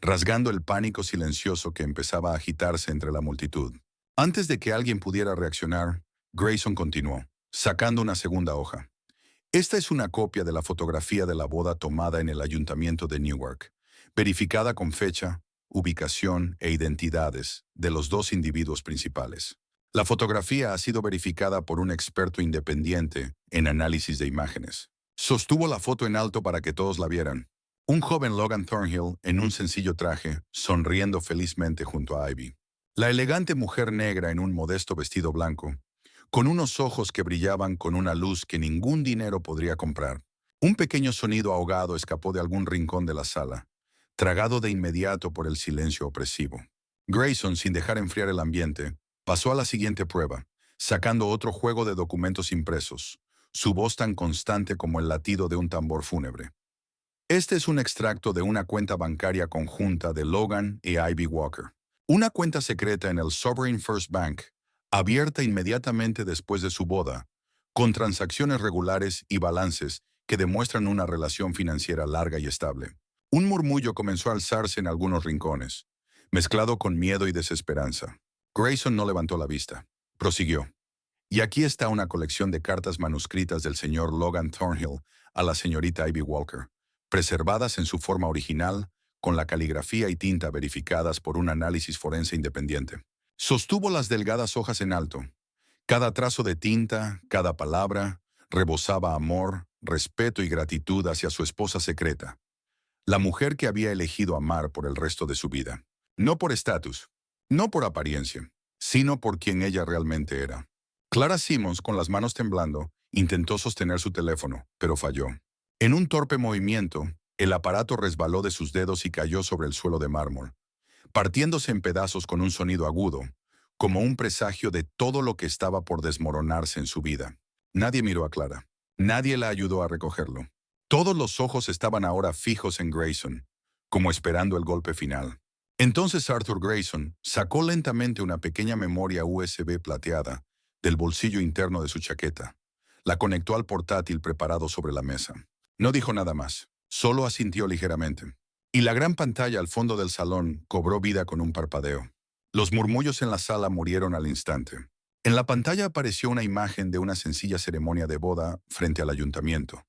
rasgando el pánico silencioso que empezaba a agitarse entre la multitud. Antes de que alguien pudiera reaccionar, Grayson continuó, sacando una segunda hoja. Esta es una copia de la fotografía de la boda tomada en el ayuntamiento de Newark, verificada con fecha, ubicación e identidades de los dos individuos principales. La fotografía ha sido verificada por un experto independiente en análisis de imágenes. Sostuvo la foto en alto para que todos la vieran. Un joven Logan Thornhill en un sencillo traje, sonriendo felizmente junto a Ivy. La elegante mujer negra en un modesto vestido blanco, con unos ojos que brillaban con una luz que ningún dinero podría comprar. Un pequeño sonido ahogado escapó de algún rincón de la sala, tragado de inmediato por el silencio opresivo. Grayson, sin dejar enfriar el ambiente, pasó a la siguiente prueba, sacando otro juego de documentos impresos, su voz tan constante como el latido de un tambor fúnebre. Este es un extracto de una cuenta bancaria conjunta de Logan y Ivy Walker. Una cuenta secreta en el Sovereign First Bank, abierta inmediatamente después de su boda, con transacciones regulares y balances que demuestran una relación financiera larga y estable. Un murmullo comenzó a alzarse en algunos rincones, mezclado con miedo y desesperanza. Grayson no levantó la vista. Prosiguió. Y aquí está una colección de cartas manuscritas del señor Logan Thornhill a la señorita Ivy Walker, preservadas en su forma original, con la caligrafía y tinta verificadas por un análisis forense independiente. Sostuvo las delgadas hojas en alto. Cada trazo de tinta, cada palabra, rebosaba amor, respeto y gratitud hacia su esposa secreta, la mujer que había elegido amar por el resto de su vida. No por estatus, no por apariencia, sino por quien ella realmente era. Clara Simmons, con las manos temblando, intentó sostener su teléfono, pero falló. En un torpe movimiento, el aparato resbaló de sus dedos y cayó sobre el suelo de mármol, partiéndose en pedazos con un sonido agudo, como un presagio de todo lo que estaba por desmoronarse en su vida. Nadie miró a Clara. Nadie la ayudó a recogerlo. Todos los ojos estaban ahora fijos en Grayson, como esperando el golpe final. Entonces Arthur Grayson sacó lentamente una pequeña memoria USB plateada del bolsillo interno de su chaqueta. La conectó al portátil preparado sobre la mesa. No dijo nada más, solo asintió ligeramente. Y la gran pantalla al fondo del salón cobró vida con un parpadeo. Los murmullos en la sala murieron al instante. En la pantalla apareció una imagen de una sencilla ceremonia de boda frente al ayuntamiento.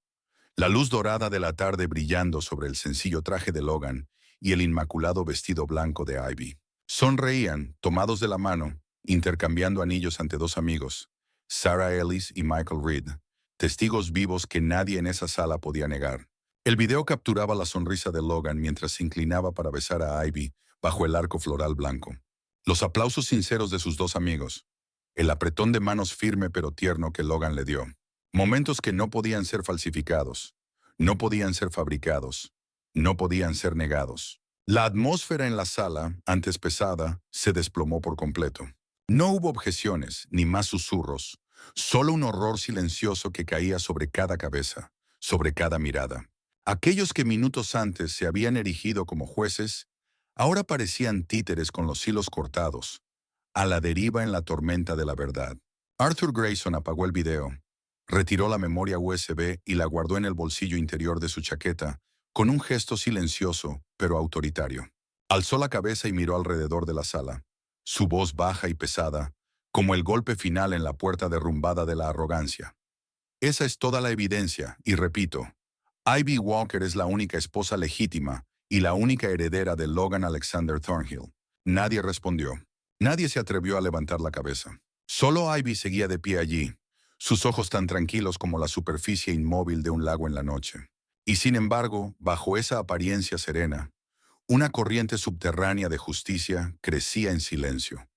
La luz dorada de la tarde brillando sobre el sencillo traje de Logan y el inmaculado vestido blanco de Ivy. Sonreían, tomados de la mano, intercambiando anillos ante dos amigos, Sarah Ellis y Michael Reed, testigos vivos que nadie en esa sala podía negar. El video capturaba la sonrisa de Logan mientras se inclinaba para besar a Ivy bajo el arco floral blanco. Los aplausos sinceros de sus dos amigos. El apretón de manos firme pero tierno que Logan le dio. Momentos que no podían ser falsificados, no podían ser fabricados, no podían ser negados. La atmósfera en la sala, antes pesada, se desplomó por completo. No hubo objeciones, ni más susurros, solo un horror silencioso que caía sobre cada cabeza, sobre cada mirada. Aquellos que minutos antes se habían erigido como jueces, ahora parecían títeres con los hilos cortados, a la deriva en la tormenta de la verdad. Arthur Grayson apagó el video, retiró la memoria USB y la guardó en el bolsillo interior de su chaqueta, con un gesto silencioso, pero autoritario. Alzó la cabeza y miró alrededor de la sala, su voz baja y pesada, como el golpe final en la puerta derrumbada de la arrogancia. Esa es toda la evidencia, y repito, Ivy Walker es la única esposa legítima y la única heredera de Logan Alexander Thornhill. Nadie respondió. Nadie se atrevió a levantar la cabeza. Solo Ivy seguía de pie allí, sus ojos tan tranquilos como la superficie inmóvil de un lago en la noche. Y sin embargo, bajo esa apariencia serena, una corriente subterránea de justicia crecía en silencio,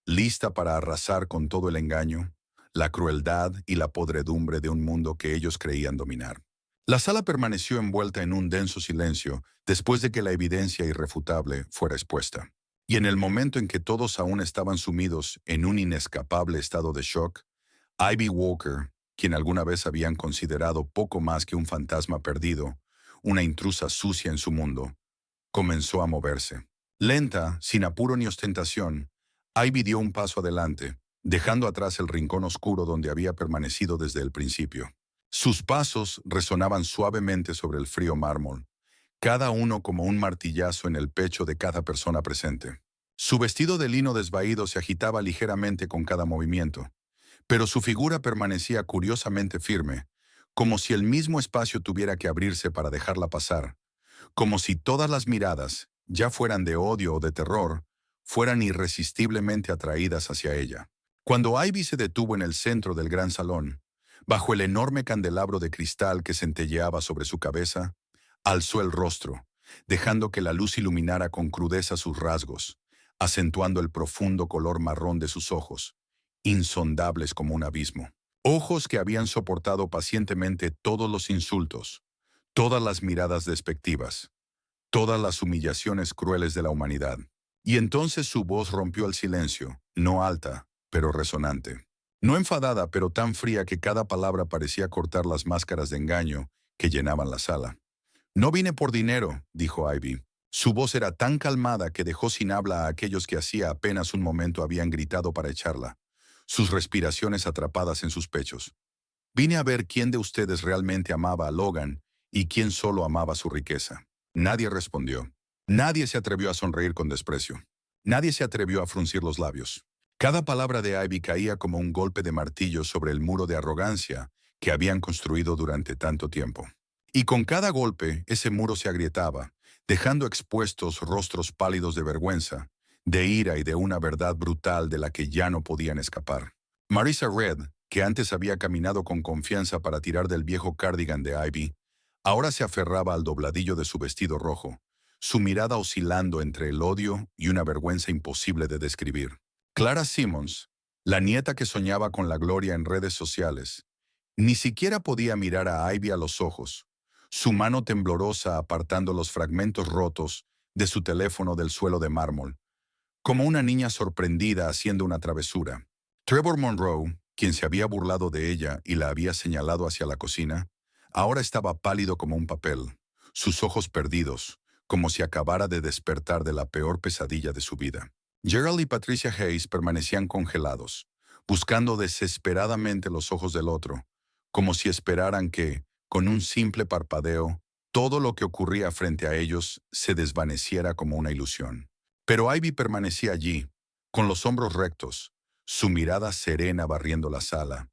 lista para arrasar con todo el engaño, la crueldad y la podredumbre de un mundo que ellos creían dominar. La sala permaneció envuelta en un denso silencio después de que la evidencia irrefutable fuera expuesta. Y en el momento en que todos aún estaban sumidos en un inescapable estado de shock, Ivy Walker, quien alguna vez habían considerado poco más que un fantasma perdido, una intrusa sucia en su mundo, comenzó a moverse. Lenta, sin apuro ni ostentación, Ivy dio un paso adelante, dejando atrás el rincón oscuro donde había permanecido desde el principio. Sus pasos resonaban suavemente sobre el frío mármol, cada uno como un martillazo en el pecho de cada persona presente. Su vestido de lino desvaído se agitaba ligeramente con cada movimiento, pero su figura permanecía curiosamente firme, como si el mismo espacio tuviera que abrirse para dejarla pasar, como si todas las miradas, ya fueran de odio o de terror, fueran irresistiblemente atraídas hacia ella. Cuando Ivy se detuvo en el centro del gran salón, bajo el enorme candelabro de cristal que centelleaba sobre su cabeza, alzó el rostro, dejando que la luz iluminara con crudeza sus rasgos, acentuando el profundo color marrón de sus ojos, insondables como un abismo. Ojos que habían soportado pacientemente todos los insultos, todas las miradas despectivas, todas las humillaciones crueles de la humanidad. Y entonces su voz rompió el silencio, no alta, pero resonante. No enfadada, pero tan fría que cada palabra parecía cortar las máscaras de engaño que llenaban la sala. «No vine por dinero», dijo Ivy. Su voz era tan calmada que dejó sin habla a aquellos que hacía apenas un momento habían gritado para echarla, sus respiraciones atrapadas en sus pechos. «Vine a ver quién de ustedes realmente amaba a Logan y quién solo amaba su riqueza». Nadie respondió. Nadie se atrevió a sonreír con desprecio. Nadie se atrevió a fruncir los labios. Cada palabra de Ivy caía como un golpe de martillo sobre el muro de arrogancia que habían construido durante tanto tiempo. Y con cada golpe, ese muro se agrietaba, dejando expuestos rostros pálidos de vergüenza, de ira y de una verdad brutal de la que ya no podían escapar. Marissa Red, que antes había caminado con confianza para tirar del viejo cardigan de Ivy, ahora se aferraba al dobladillo de su vestido rojo, su mirada oscilando entre el odio y una vergüenza imposible de describir. Clara Simmons, la nieta que soñaba con la gloria en redes sociales, ni siquiera podía mirar a Ivy a los ojos, su mano temblorosa apartando los fragmentos rotos de su teléfono del suelo de mármol, como una niña sorprendida haciendo una travesura. Trevor Monroe, quien se había burlado de ella y la había señalado hacia la cocina, ahora estaba pálido como un papel, sus ojos perdidos, como si acabara de despertar de la peor pesadilla de su vida. Gerald y Patricia Hayes permanecían congelados, buscando desesperadamente los ojos del otro, como si esperaran que, con un simple parpadeo, todo lo que ocurría frente a ellos se desvaneciera como una ilusión. Pero Ivy permanecía allí, con los hombros rectos, su mirada serena barriendo la sala,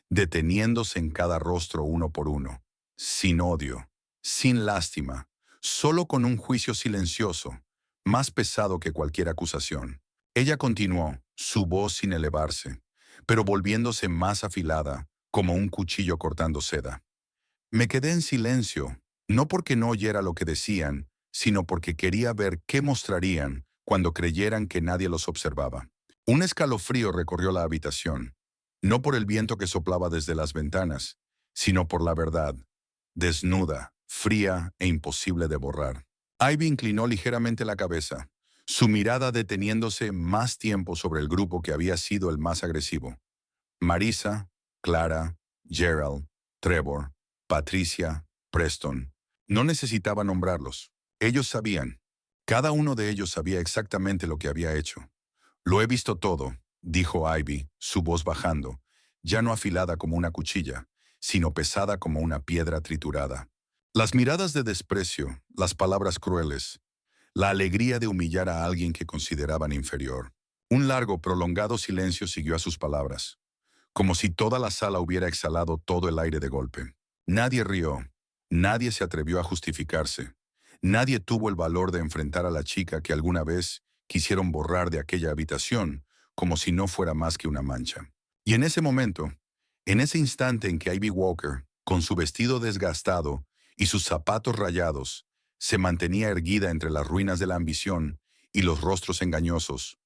deteniéndose en cada rostro uno por uno, sin odio, sin lástima, solo con un juicio silencioso, más pesado que cualquier acusación. Ella continuó, su voz sin elevarse, pero volviéndose más afilada, como un cuchillo cortando seda. Me quedé en silencio, no porque no oyera lo que decían, sino porque quería ver qué mostrarían cuando creyeran que nadie los observaba. Un escalofrío recorrió la habitación, no por el viento que soplaba desde las ventanas, sino por la verdad, desnuda, fría e imposible de borrar. Ivy inclinó ligeramente la cabeza, su mirada deteniéndose más tiempo sobre el grupo que había sido el más agresivo. Marissa, Clara, Gerald, Trevor, Patricia, Preston. No necesitaba nombrarlos. Ellos sabían. Cada uno de ellos sabía exactamente lo que había hecho. «Lo he visto todo», dijo Ivy, su voz bajando, ya no afilada como una cuchilla, sino pesada como una piedra triturada. Las miradas de desprecio, las palabras crueles, la alegría de humillar a alguien que consideraban inferior. Un largo, prolongado silencio siguió a sus palabras, como si toda la sala hubiera exhalado todo el aire de golpe. Nadie rió, nadie se atrevió a justificarse, nadie tuvo el valor de enfrentar a la chica que alguna vez quisieron borrar de aquella habitación, como si no fuera más que una mancha. Y en ese momento, en ese instante en que Ivy Walker, con su vestido desgastado y sus zapatos rayados, se mantenía erguida entre las ruinas de la ambición y los rostros engañosos,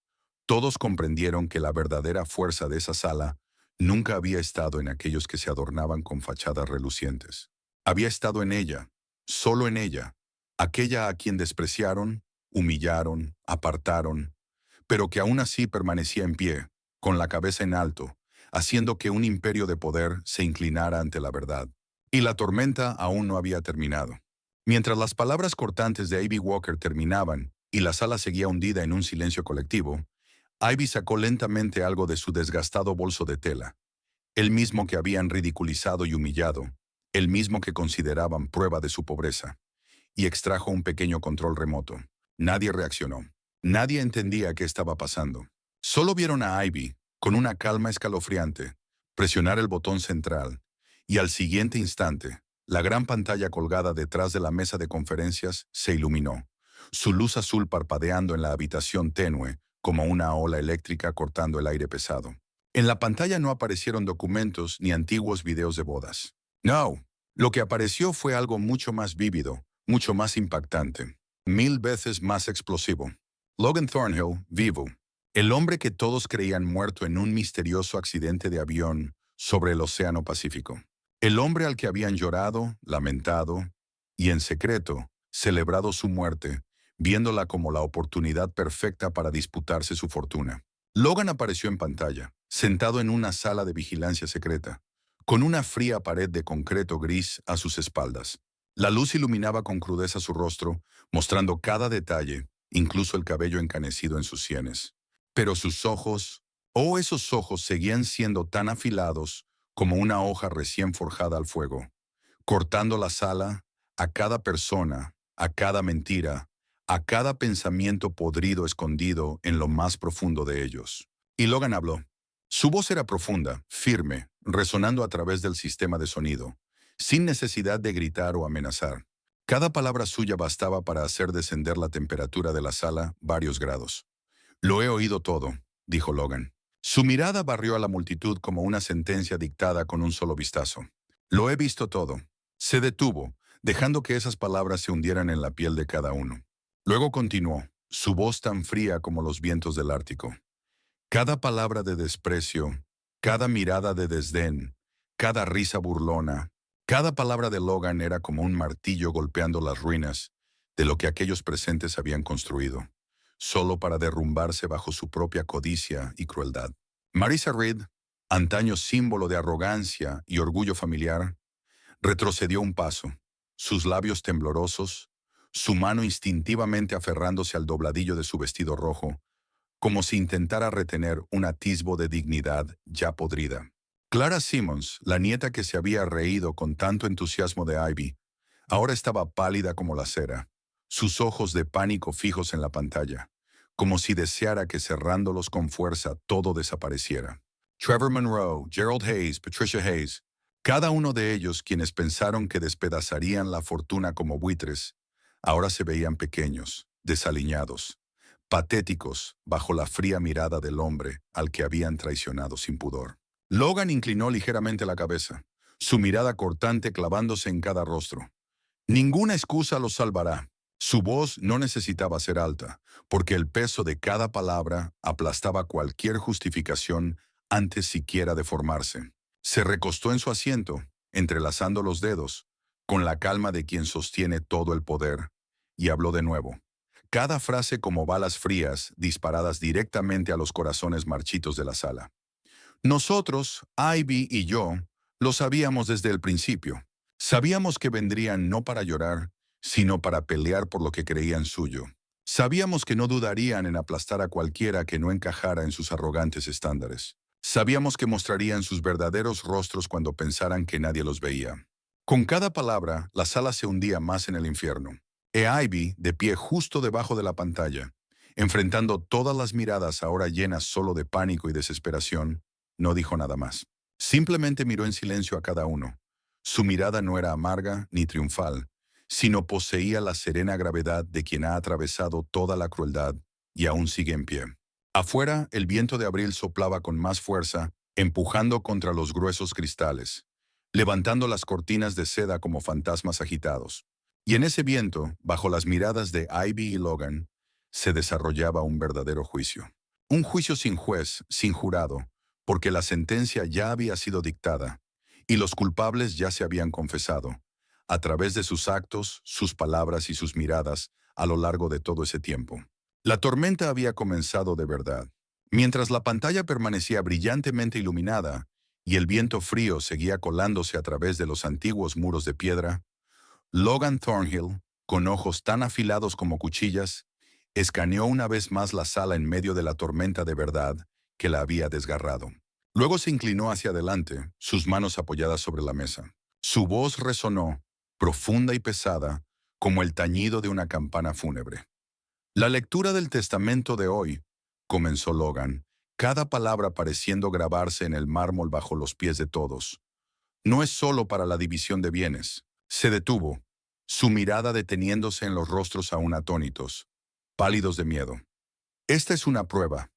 todos comprendieron que la verdadera fuerza de esa sala nunca había estado en aquellos que se adornaban con fachadas relucientes. Había estado en ella, solo en ella, aquella a quien despreciaron, humillaron, apartaron, pero que aún así permanecía en pie, con la cabeza en alto, haciendo que un imperio de poder se inclinara ante la verdad. Y la tormenta aún no había terminado. Mientras las palabras cortantes de Ivy Walker terminaban y la sala seguía hundida en un silencio colectivo, Ivy sacó lentamente algo de su desgastado bolso de tela, el mismo que habían ridiculizado y humillado, el mismo que consideraban prueba de su pobreza, y extrajo un pequeño control remoto. Nadie reaccionó. Nadie entendía qué estaba pasando. Solo vieron a Ivy, con una calma escalofriante, presionar el botón central, Y al siguiente instante, la gran pantalla colgada detrás de la mesa de conferencias se iluminó, su luz azul parpadeando en la habitación tenue como una ola eléctrica cortando el aire pesado. En la pantalla no aparecieron documentos ni antiguos videos de bodas. No, lo que apareció fue algo mucho más vívido, mucho más impactante, 1000 veces más explosivo. Logan Thornhill, vivo. El hombre que todos creían muerto en un misterioso accidente de avión sobre el Océano Pacífico. El hombre al que habían llorado, lamentado y en secreto celebrado su muerte, viéndola como la oportunidad perfecta para disputarse su fortuna. Logan apareció en pantalla, sentado en una sala de vigilancia secreta, con una fría pared de concreto gris a sus espaldas. La luz iluminaba con crudeza su rostro, mostrando cada detalle, incluso el cabello encanecido en sus sienes. Pero sus ojos, oh esos ojos seguían siendo tan afilados como una hoja recién forjada al fuego, cortando la sala a cada persona, a cada mentira, a cada pensamiento podrido escondido en lo más profundo de ellos. Y Logan habló. Su voz era profunda, firme, resonando a través del sistema de sonido, sin necesidad de gritar o amenazar. Cada palabra suya bastaba para hacer descender la temperatura de la sala varios grados. Lo he oído todo, dijo Logan. Su mirada barrió a la multitud como una sentencia dictada con un solo vistazo. Lo he visto todo. Se detuvo, dejando que esas palabras se hundieran en la piel de cada uno. Luego continuó, su voz tan fría como los vientos del Ártico. Cada palabra de desprecio, cada mirada de desdén, cada risa burlona, cada palabra de Logan era como un martillo golpeando las ruinas de lo que aquellos presentes habían construido, solo para derrumbarse bajo su propia codicia y crueldad. Marissa Reed, antaño símbolo de arrogancia y orgullo familiar, retrocedió un paso, sus labios temblorosos, su mano instintivamente aferrándose al dobladillo de su vestido rojo, como si intentara retener un atisbo de dignidad ya podrida. Clara Simmons, la nieta que se había reído con tanto entusiasmo de Ivy, ahora estaba pálida como la cera, sus ojos de pánico fijos en la pantalla, como si deseara que cerrándolos con fuerza todo desapareciera. Trevor Monroe, Gerald Hayes, Patricia Hayes, cada uno de ellos quienes pensaron que despedazarían la fortuna como buitres, ahora se veían pequeños, desaliñados, patéticos bajo la fría mirada del hombre al que habían traicionado sin pudor. Logan inclinó ligeramente la cabeza, su mirada cortante clavándose en cada rostro. Ninguna excusa los salvará. Su voz no necesitaba ser alta, porque el peso de cada palabra aplastaba cualquier justificación antes siquiera de formarse. Se recostó en su asiento, entrelazando los dedos, con la calma de quien sostiene todo el poder, y habló de nuevo. Cada frase como balas frías disparadas directamente a los corazones marchitos de la sala. Nosotros, Ivy y yo, lo sabíamos desde el principio. Sabíamos que vendrían no para llorar, sino para pelear por lo que creían suyo. Sabíamos que no dudarían en aplastar a cualquiera que no encajara en sus arrogantes estándares. Sabíamos que mostrarían sus verdaderos rostros cuando pensaran que nadie los veía. Con cada palabra, la sala se hundía más en el infierno. Ivy, de pie justo debajo de la pantalla, enfrentando todas las miradas ahora llenas solo de pánico y desesperación, no dijo nada más. Simplemente miró en silencio a cada uno. Su mirada no era amarga ni triunfal, sino poseía la serena gravedad de quien ha atravesado toda la crueldad y aún sigue en pie. Afuera, el viento de abril soplaba con más fuerza, empujando contra los gruesos cristales, levantando las cortinas de seda como fantasmas agitados. Y en ese viento, bajo las miradas de Ivy y Logan, se desarrollaba un verdadero juicio. Un juicio sin juez, sin jurado, porque la sentencia ya había sido dictada, y los culpables ya se habían confesado, a través de sus actos, sus palabras y sus miradas a lo largo de todo ese tiempo. La tormenta había comenzado de verdad. Mientras la pantalla permanecía brillantemente iluminada y el viento frío seguía colándose a través de los antiguos muros de piedra, Logan Thornhill, con ojos tan afilados como cuchillas, escaneó una vez más la sala en medio de la tormenta de verdad que la había desgarrado. Luego se inclinó hacia adelante, sus manos apoyadas sobre la mesa. Su voz resonó, profunda y pesada, como el tañido de una campana fúnebre. La lectura del testamento de hoy, comenzó Logan, cada palabra pareciendo grabarse en el mármol bajo los pies de todos, no es solo para la división de bienes. Se detuvo, su mirada deteniéndose en los rostros aún atónitos, pálidos de miedo. Esta es una prueba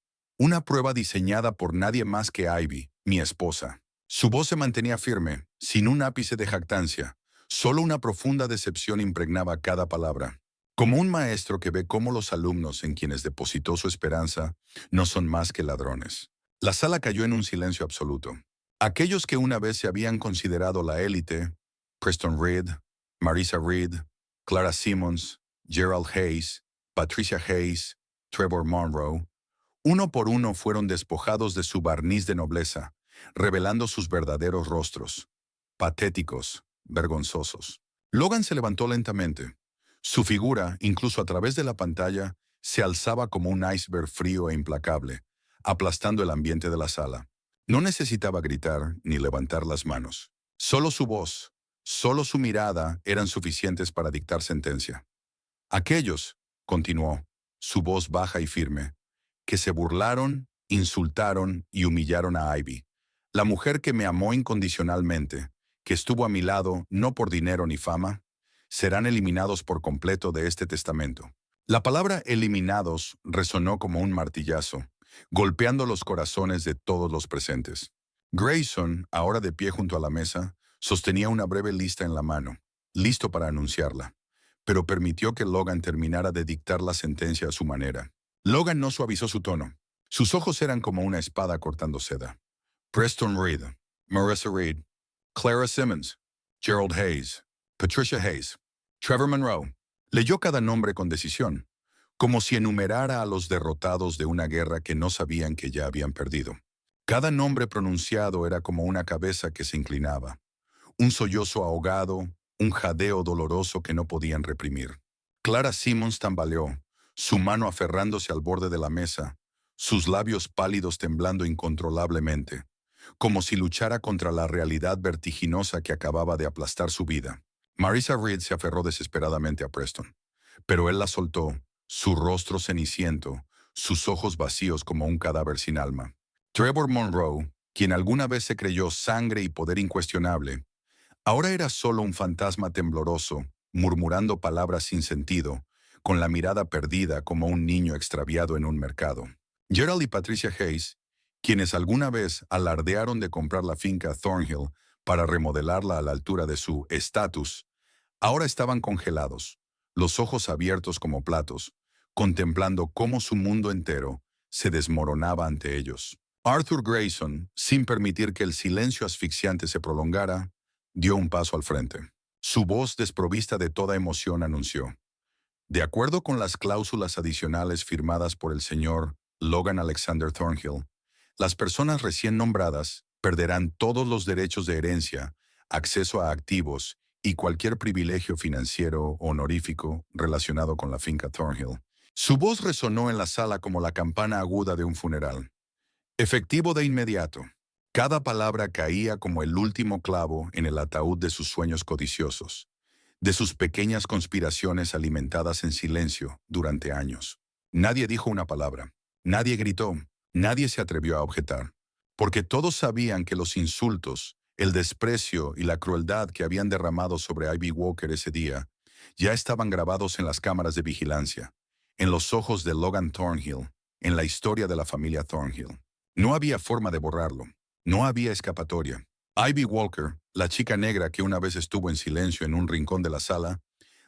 diseñada por nadie más que Ivy, mi esposa. Su voz se mantenía firme, sin un ápice de jactancia. Solo una profunda decepción impregnaba cada palabra. Como un maestro que ve cómo los alumnos en quienes depositó su esperanza no son más que ladrones. La sala cayó en un silencio absoluto. Aquellos que una vez se habían considerado la élite, Preston Reed, Marisa Reed, Clara Simmons, Gerald Hayes, Patricia Hayes, Trevor Monroe, uno por uno fueron despojados de su barniz de nobleza, revelando sus verdaderos rostros, patéticos, vergonzosos. Logan se levantó lentamente. Su figura, incluso a través de la pantalla, se alzaba como un iceberg frío e implacable, aplastando el ambiente de la sala. No necesitaba gritar ni levantar las manos. Solo su voz, solo su mirada eran suficientes para dictar sentencia. Aquellos, continuó, su voz baja y firme, que se burlaron, insultaron y humillaron a Ivy, la mujer que me amó incondicionalmente, que estuvo a mi lado no por dinero ni fama, serán eliminados por completo de este testamento. La palabra eliminados resonó como un martillazo, golpeando los corazones de todos los presentes. Grayson, ahora de pie junto a la mesa, sostenía una breve lista en la mano, listo para anunciarla, pero permitió que Logan terminara de dictar la sentencia a su manera. Logan no suavizó su tono. Sus ojos eran como una espada cortando seda. Preston Reed, Marissa Reed, Clara Simmons, Gerald Hayes, Patricia Hayes, Trevor Monroe. Leyó cada nombre con decisión, como si enumerara a los derrotados de una guerra que no sabían que ya habían perdido. Cada nombre pronunciado era como una cabeza que se inclinaba, un sollozo ahogado, un jadeo doloroso que no podían reprimir. Clara Simmons tambaleó, su mano aferrándose al borde de la mesa, sus labios pálidos temblando incontrolablemente, como si luchara contra la realidad vertiginosa que acababa de aplastar su vida. Marisa Reed se aferró desesperadamente a Preston, pero él la soltó, su rostro ceniciento, sus ojos vacíos como un cadáver sin alma. Trevor Monroe, quien alguna vez se creyó sangre y poder incuestionable, ahora era solo un fantasma tembloroso, murmurando palabras sin sentido, con la mirada perdida como un niño extraviado en un mercado. Gerald y Patricia Hayes, quienes alguna vez alardearon de comprar la finca Thornhill para remodelarla a la altura de su estatus, ahora estaban congelados, los ojos abiertos como platos, contemplando cómo su mundo entero se desmoronaba ante ellos. Arthur Grayson, sin permitir que el silencio asfixiante se prolongara, dio un paso al frente. Su voz desprovista de toda emoción anunció: de acuerdo con las cláusulas adicionales firmadas por el señor Logan Alexander Thornhill, las personas recién nombradas perderán todos los derechos de herencia, acceso a activos y cualquier privilegio financiero honorífico relacionado con la finca Thornhill. Su voz resonó en la sala como la campana aguda de un funeral. Efectivo de inmediato. Cada palabra caía como el último clavo en el ataúd de sus sueños codiciosos, de sus pequeñas conspiraciones alimentadas en silencio durante años. Nadie dijo una palabra, nadie gritó, nadie se atrevió a objetar, porque todos sabían que los insultos, el desprecio y la crueldad que habían derramado sobre Ivy Walker ese día ya estaban grabados en las cámaras de vigilancia, en los ojos de Logan Thornhill, en la historia de la familia Thornhill. No había forma de borrarlo. No había escapatoria. Ivy Walker, la chica negra que una vez estuvo en silencio en un rincón de la sala,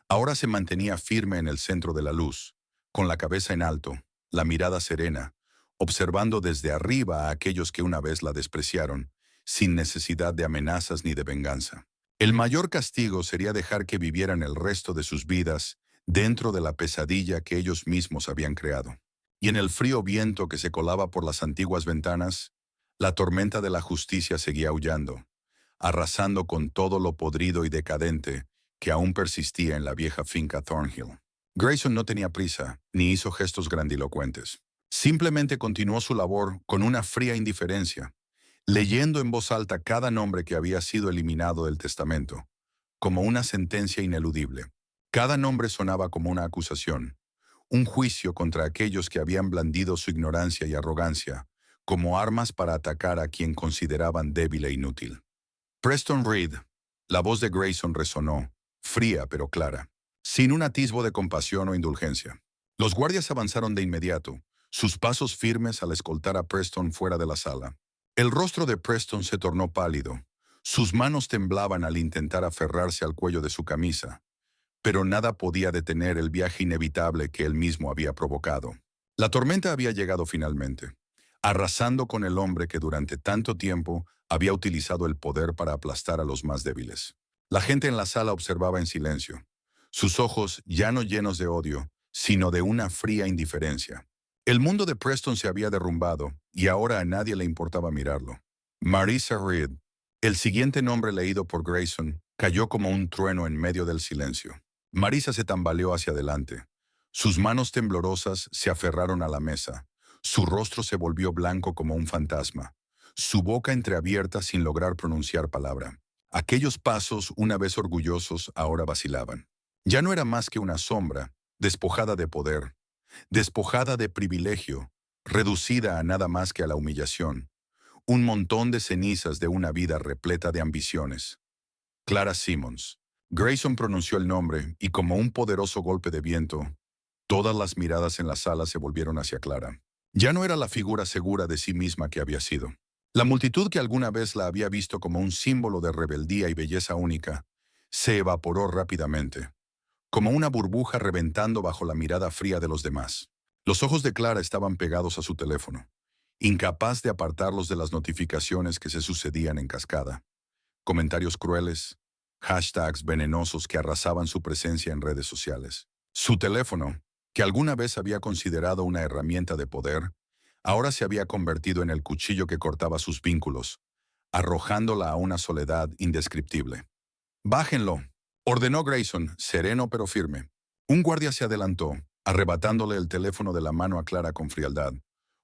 ahora se mantenía firme en el centro de la luz, con la cabeza en alto, la mirada serena, observando desde arriba a aquellos que una vez la despreciaron, sin necesidad de amenazas ni de venganza. El mayor castigo sería dejar que vivieran el resto de sus vidas dentro de la pesadilla que ellos mismos habían creado. Y en el frío viento que se colaba por las antiguas ventanas, la tormenta de la justicia seguía aullando, arrasando con todo lo podrido y decadente que aún persistía en la vieja finca Thornhill. Grayson no tenía prisa, ni hizo gestos grandilocuentes. Simplemente continuó su labor con una fría indiferencia, leyendo en voz alta cada nombre que había sido eliminado del testamento, como una sentencia ineludible. Cada nombre sonaba como una acusación, un juicio contra aquellos que habían blandido su ignorancia y arrogancia como armas para atacar a quien consideraban débil e inútil. Preston Reed. La voz de Grayson resonó, fría pero clara, sin un atisbo de compasión o indulgencia. Los guardias avanzaron de inmediato, sus pasos firmes al escoltar a Preston fuera de la sala. El rostro de Preston se tornó pálido. Sus manos temblaban al intentar aferrarse al cuello de su camisa, pero nada podía detener el viaje inevitable que él mismo había provocado. La tormenta había llegado finalmente, arrasando con el hombre que durante tanto tiempo había utilizado el poder para aplastar a los más débiles. La gente en la sala observaba en silencio, sus ojos ya no llenos de odio, sino de una fría indiferencia. El mundo de Preston se había derrumbado y ahora a nadie le importaba mirarlo. Marissa Reed, el siguiente nombre leído por Grayson, cayó como un trueno en medio del silencio. Marissa se tambaleó hacia adelante. Sus manos temblorosas se aferraron a la mesa. Su rostro se volvió blanco como un fantasma. Su boca entreabierta sin lograr pronunciar palabra. Aquellos pasos, una vez orgullosos, ahora vacilaban. Ya no era más que una sombra, despojada de poder, despojada de privilegio, reducida a nada más que a la humillación. Un montón de cenizas de una vida repleta de ambiciones. Clara Simmons. Grayson pronunció el nombre y como un poderoso golpe de viento, todas las miradas en la sala se volvieron hacia Clara. Ya no era la figura segura de sí misma que había sido. La multitud que alguna vez la había visto como un símbolo de rebeldía y belleza única, se evaporó rápidamente, como una burbuja reventando bajo la mirada fría de los demás. Los ojos de Clara estaban pegados a su teléfono, incapaz de apartarlos de las notificaciones que se sucedían en cascada. Comentarios crueles, hashtags venenosos que arrasaban su presencia en redes sociales. Su teléfono, que alguna vez había considerado una herramienta de poder, ahora se había convertido en el cuchillo que cortaba sus vínculos, arrojándola a una soledad indescriptible. «Bájenlo», ordenó Grayson, sereno pero firme. Un guardia se adelantó, arrebatándole el teléfono de la mano a Clara con frialdad,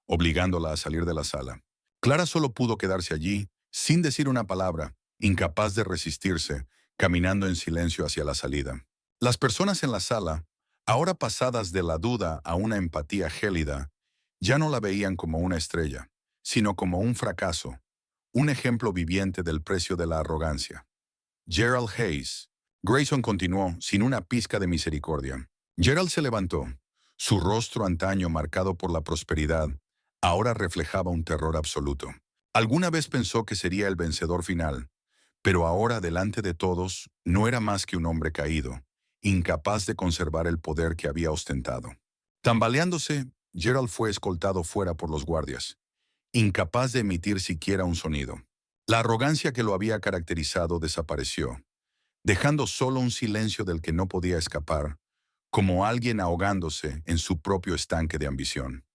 obligándola a salir de la sala. Clara solo pudo quedarse allí, sin decir una palabra, incapaz de resistirse, caminando en silencio hacia la salida. Las personas en la sala, ahora pasadas de la duda a una empatía gélida, ya no la veían como una estrella, sino como un fracaso, un ejemplo viviente del precio de la arrogancia. Gerald Hayes. Grayson continuó, sin una pizca de misericordia. Gerald se levantó. Su rostro antaño marcado por la prosperidad, ahora reflejaba un terror absoluto. Alguna vez pensó que sería el vencedor final, pero ahora delante de todos no era más que un hombre caído, incapaz de conservar el poder que había ostentado. Tambaleándose, Gerald fue escoltado fuera por los guardias, incapaz de emitir siquiera un sonido. La arrogancia que lo había caracterizado desapareció, dejando solo un silencio del que no podía escapar, como alguien ahogándose en su propio estanque de ambición.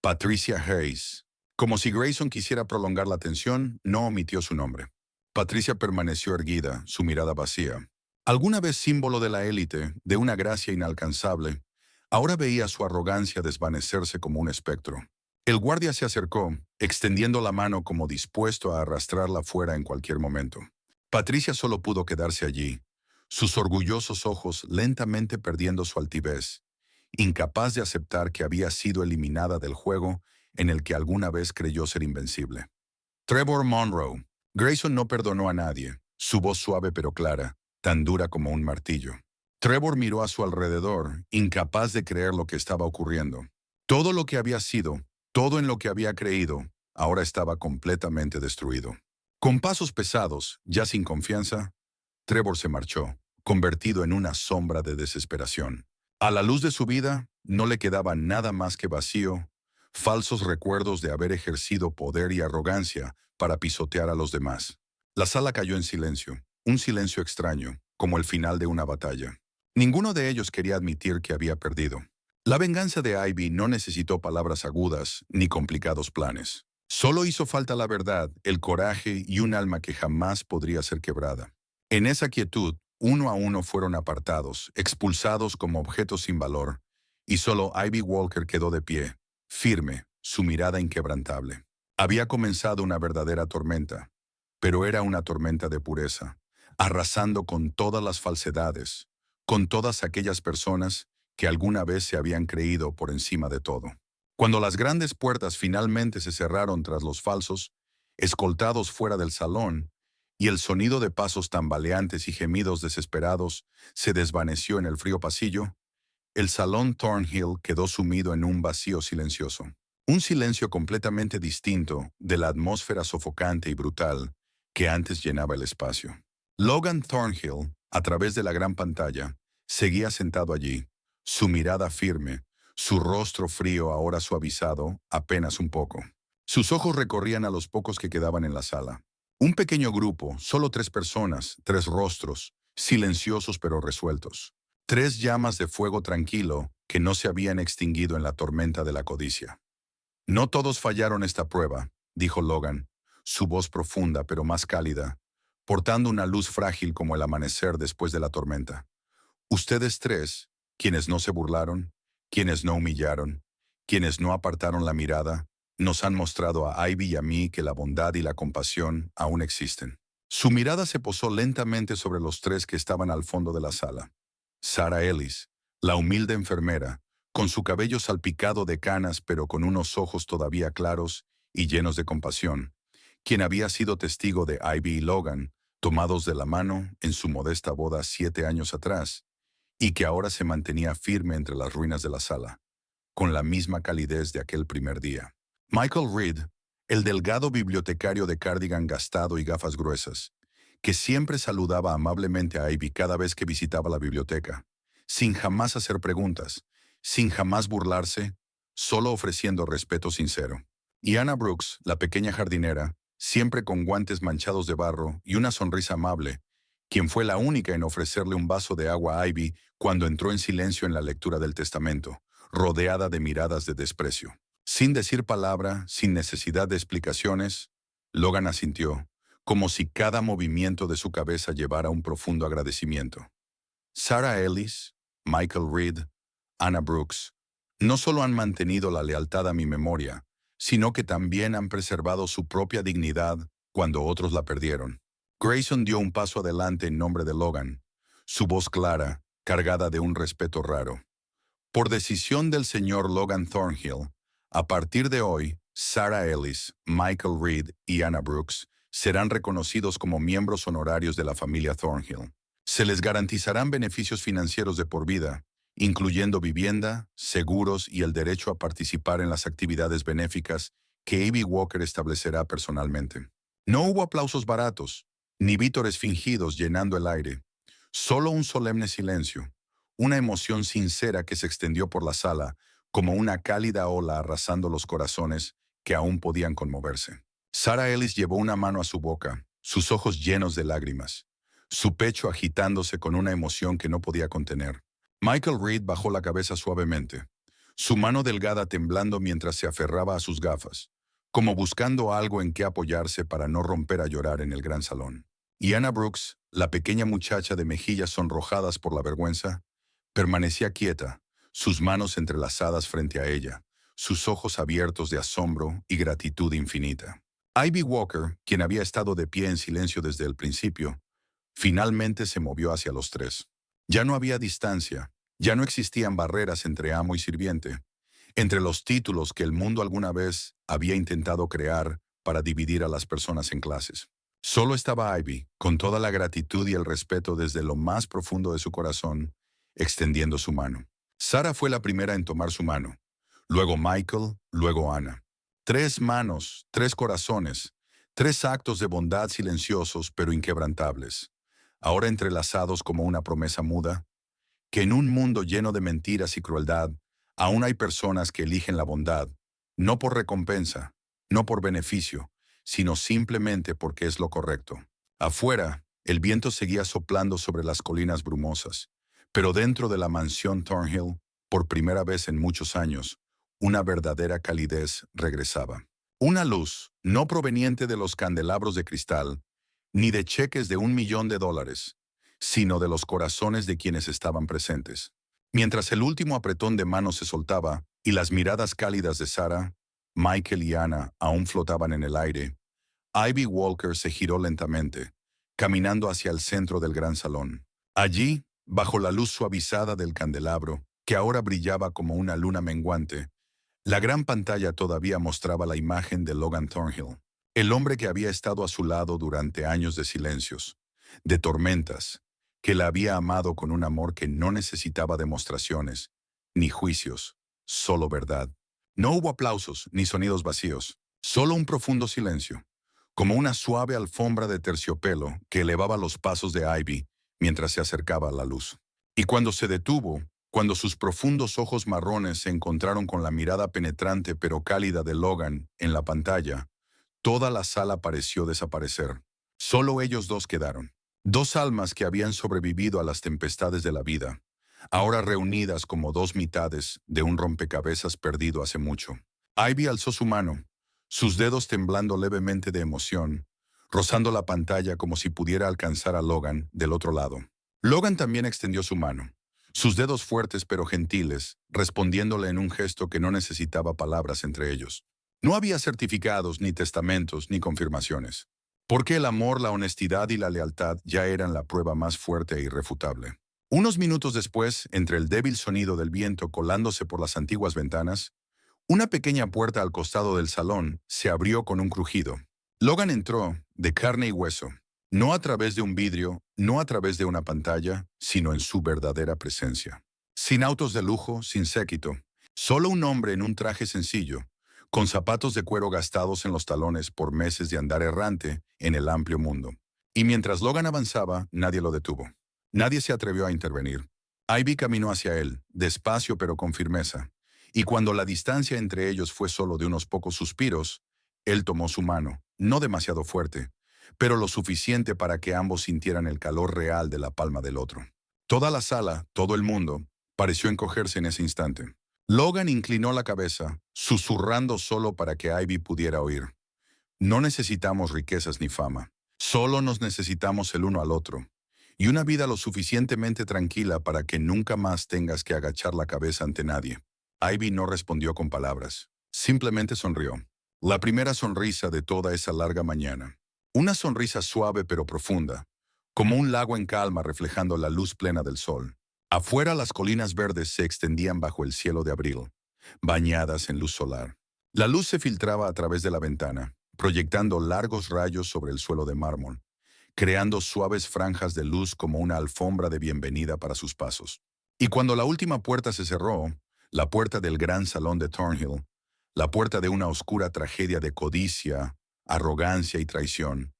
Patricia Hayes. Como si Grayson quisiera prolongar la tensión, no omitió su nombre. Patricia permaneció erguida, su mirada vacía. Alguna vez símbolo de la élite, de una gracia inalcanzable, ahora veía su arrogancia desvanecerse como un espectro. El guardia se acercó, extendiendo la mano como dispuesto a arrastrarla fuera en cualquier momento. Patricia solo pudo quedarse allí, sus orgullosos ojos lentamente perdiendo su altivez, incapaz de aceptar que había sido eliminada del juego en el que alguna vez creyó ser invencible. Trevor Monroe. Grayson no perdonó a nadie, su voz suave pero clara, tan dura como un martillo. Trevor miró a su alrededor, incapaz de creer lo que estaba ocurriendo. Todo lo que había sido, todo en lo que había creído, ahora estaba completamente destruido. Con pasos pesados, ya sin confianza, Trevor se marchó, convertido en una sombra de desesperación. A la luz de su vida, no le quedaba nada más que vacío, falsos recuerdos de haber ejercido poder y arrogancia para pisotear a los demás. La sala cayó en silencio, un silencio extraño, como el final de una batalla. Ninguno de ellos quería admitir que había perdido. La venganza de Ivy no necesitó palabras agudas ni complicados planes. Solo hizo falta la verdad, el coraje y un alma que jamás podría ser quebrada. En esa quietud, uno a uno fueron apartados, expulsados como objetos sin valor, y solo Ivy Walker quedó de pie, firme, su mirada inquebrantable. Había comenzado una verdadera tormenta, pero era una tormenta de pureza, arrasando con todas las falsedades, con todas aquellas personas que alguna vez se habían creído por encima de todo. Cuando las grandes puertas finalmente se cerraron tras los falsos, escoltados fuera del salón, y el sonido de pasos tambaleantes y gemidos desesperados se desvaneció en el frío pasillo, el salón Thornhill quedó sumido en un vacío silencioso. Un silencio completamente distinto de la atmósfera sofocante y brutal que antes llenaba el espacio. Logan Thornhill, a través de la gran pantalla, seguía sentado allí, su mirada firme, su rostro frío ahora suavizado apenas un poco. Sus ojos recorrían a los pocos que quedaban en la sala. Un pequeño grupo, solo 3 personas, 3 rostros, silenciosos pero resueltos. 3 llamas de fuego tranquilo que no se habían extinguido en la tormenta de la codicia. No todos fallaron esta prueba, dijo Logan, su voz profunda pero más cálida, portando una luz frágil como el amanecer después de la tormenta. Ustedes 3, quienes no se burlaron, quienes no humillaron, quienes no apartaron la mirada, nos han mostrado a Ivy y a mí que la bondad y la compasión aún existen. Su mirada se posó lentamente sobre los 3 que estaban al fondo de la sala. Sarah Ellis, la humilde enfermera, con su cabello salpicado de canas pero con unos ojos todavía claros y llenos de compasión, quien había sido testigo de Ivy y Logan, tomados de la mano en su modesta boda 7 años atrás, y que ahora se mantenía firme entre las ruinas de la sala, con la misma calidez de aquel primer día. Michael Reed, el delgado bibliotecario de cardigan gastado y gafas gruesas, que siempre saludaba amablemente a Ivy cada vez que visitaba la biblioteca, sin jamás hacer preguntas, sin jamás burlarse, solo ofreciendo respeto sincero. Y Anna Brooks, la pequeña jardinera, siempre con guantes manchados de barro y una sonrisa amable, quien fue la única en ofrecerle un vaso de agua a Ivy cuando entró en silencio en la lectura del testamento, rodeada de miradas de desprecio. Sin decir palabra, sin necesidad de explicaciones, Logan asintió, como si cada movimiento de su cabeza llevara un profundo agradecimiento. Sarah Ellis, Michael Reed, Anna Brooks, no solo han mantenido la lealtad a mi memoria, sino que también han preservado su propia dignidad cuando otros la perdieron. Grayson dio un paso adelante en nombre de Logan, su voz clara, cargada de un respeto raro. Por decisión del señor Logan Thornhill, a partir de hoy, Sarah Ellis, Michael Reed y Anna Brooks serán reconocidos como miembros honorarios de la familia Thornhill. Se les garantizarán beneficios financieros de por vida, incluyendo vivienda, seguros y el derecho a participar en las actividades benéficas que Ivy Walker establecerá personalmente. No hubo aplausos baratos, ni vítores fingidos llenando el aire, solo un solemne silencio, una emoción sincera que se extendió por la sala como una cálida ola arrasando los corazones que aún podían conmoverse. Sarah Ellis llevó una mano a su boca, sus ojos llenos de lágrimas, su pecho agitándose con una emoción que no podía contener. Michael Reed bajó la cabeza suavemente, su mano delgada temblando mientras se aferraba a sus gafas, como buscando algo en que apoyarse para no romper a llorar en el gran salón. Y Anna Brooks, la pequeña muchacha de mejillas sonrojadas por la vergüenza, permanecía quieta, sus manos entrelazadas frente a ella, sus ojos abiertos de asombro y gratitud infinita. Ivy Walker, quien había estado de pie en silencio desde el principio, finalmente se movió hacia los 3. Ya no había distancia, ya no existían barreras entre amo y sirviente, entre los títulos que el mundo alguna vez había intentado crear para dividir a las personas en clases. Solo estaba Ivy, con toda la gratitud y el respeto desde lo más profundo de su corazón, extendiendo su mano. Sarah fue la primera en tomar su mano, luego Michael, luego Anna. 3 manos, 3 corazones, 3 actos de bondad silenciosos pero inquebrantables, ahora entrelazados como una promesa muda, que en un mundo lleno de mentiras y crueldad, aún hay personas que eligen la bondad, no por recompensa, no por beneficio, sino simplemente porque es lo correcto. Afuera, el viento seguía soplando sobre las colinas brumosas, pero dentro de la mansión Thornhill, por primera vez en muchos años, una verdadera calidez regresaba. Una luz, no proveniente de los candelabros de cristal, ni de cheques de $1.000.000, sino de los corazones de quienes estaban presentes. Mientras el último apretón de manos se soltaba y las miradas cálidas de Sarah, Michael y Anna aún flotaban en el aire, Ivy Walker se giró lentamente, caminando hacia el centro del gran salón. Allí, bajo la luz suavizada del candelabro, que ahora brillaba como una luna menguante, la gran pantalla todavía mostraba la imagen de Logan Thornhill. El hombre que había estado a su lado durante años de silencios, de tormentas, que la había amado con un amor que no necesitaba demostraciones, ni juicios, solo verdad. No hubo aplausos ni sonidos vacíos, solo un profundo silencio, como una suave alfombra de terciopelo que elevaba los pasos de Ivy mientras se acercaba a la luz. Y cuando se detuvo, cuando sus profundos ojos marrones se encontraron con la mirada penetrante pero cálida de Logan en la pantalla, toda la sala pareció desaparecer. Solo ellos dos quedaron. Dos almas que habían sobrevivido a las tempestades de la vida, ahora reunidas como dos mitades de un rompecabezas perdido hace mucho. Ivy alzó su mano, sus dedos temblando levemente de emoción, rozando la pantalla como si pudiera alcanzar a Logan del otro lado. Logan también extendió su mano, sus dedos fuertes pero gentiles, respondiéndole en un gesto que no necesitaba palabras entre ellos. No había certificados, ni testamentos, ni confirmaciones, porque el amor, la honestidad y la lealtad ya eran la prueba más fuerte e irrefutable. Unos minutos después, entre el débil sonido del viento colándose por las antiguas ventanas, una pequeña puerta al costado del salón se abrió con un crujido. Logan entró, de carne y hueso, no a través de un vidrio, no a través de una pantalla, sino en su verdadera presencia. Sin autos de lujo, sin séquito, solo un hombre en un traje sencillo, con zapatos de cuero gastados en los talones por meses de andar errante en el amplio mundo. Y mientras Logan avanzaba, nadie lo detuvo. Nadie se atrevió a intervenir. Ivy caminó hacia él, despacio pero con firmeza, y cuando la distancia entre ellos fue solo de unos pocos suspiros, él tomó su mano, no demasiado fuerte, pero lo suficiente para que ambos sintieran el calor real de la palma del otro. Toda la sala, todo el mundo, pareció encogerse en ese instante. Logan inclinó la cabeza, susurrando solo para que Ivy pudiera oír. No necesitamos riquezas ni fama. Solo nos necesitamos el uno al otro. Y una vida lo suficientemente tranquila para que nunca más tengas que agachar la cabeza ante nadie. Ivy no respondió con palabras. Simplemente sonrió. La primera sonrisa de toda esa larga mañana. Una sonrisa suave pero profunda, como un lago en calma reflejando la luz plena del sol. Afuera las colinas verdes se extendían bajo el cielo de abril, bañadas en luz solar. La luz se filtraba a través de la ventana, proyectando largos rayos sobre el suelo de mármol, creando suaves franjas de luz como una alfombra de bienvenida para sus pasos. Y cuando la última puerta se cerró, la puerta del gran salón de Thornhill, la puerta de una oscura tragedia de codicia, arrogancia y traición,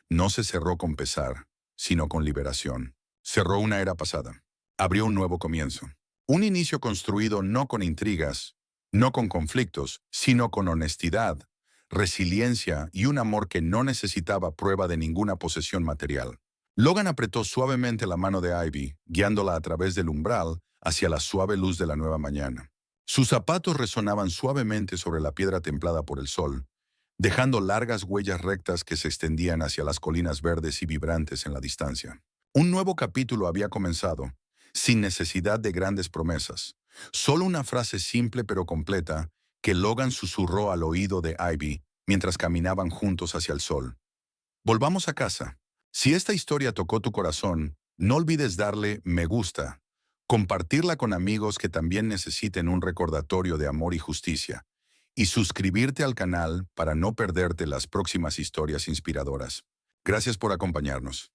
no se cerró con pesar, sino con liberación. Cerró una era pasada. Abrió un nuevo comienzo. Un inicio construido no con intrigas, no con conflictos, sino con honestidad, resiliencia y un amor que no necesitaba prueba de ninguna posesión material. Logan apretó suavemente la mano de Ivy, guiándola a través del umbral hacia la suave luz de la nueva mañana. Sus zapatos resonaban suavemente sobre la piedra templada por el sol, dejando largas huellas rectas que se extendían hacia las colinas verdes y vibrantes en la distancia. Un nuevo capítulo había comenzado, sin necesidad de grandes promesas. Solo una frase simple pero completa que Logan susurró al oído de Ivy mientras caminaban juntos hacia el sol. Volvamos a casa. Si esta historia tocó tu corazón, no olvides darle me gusta, compartirla con amigos que también necesiten un recordatorio de amor y justicia, y suscribirte al canal para no perderte las próximas historias inspiradoras. Gracias por acompañarnos.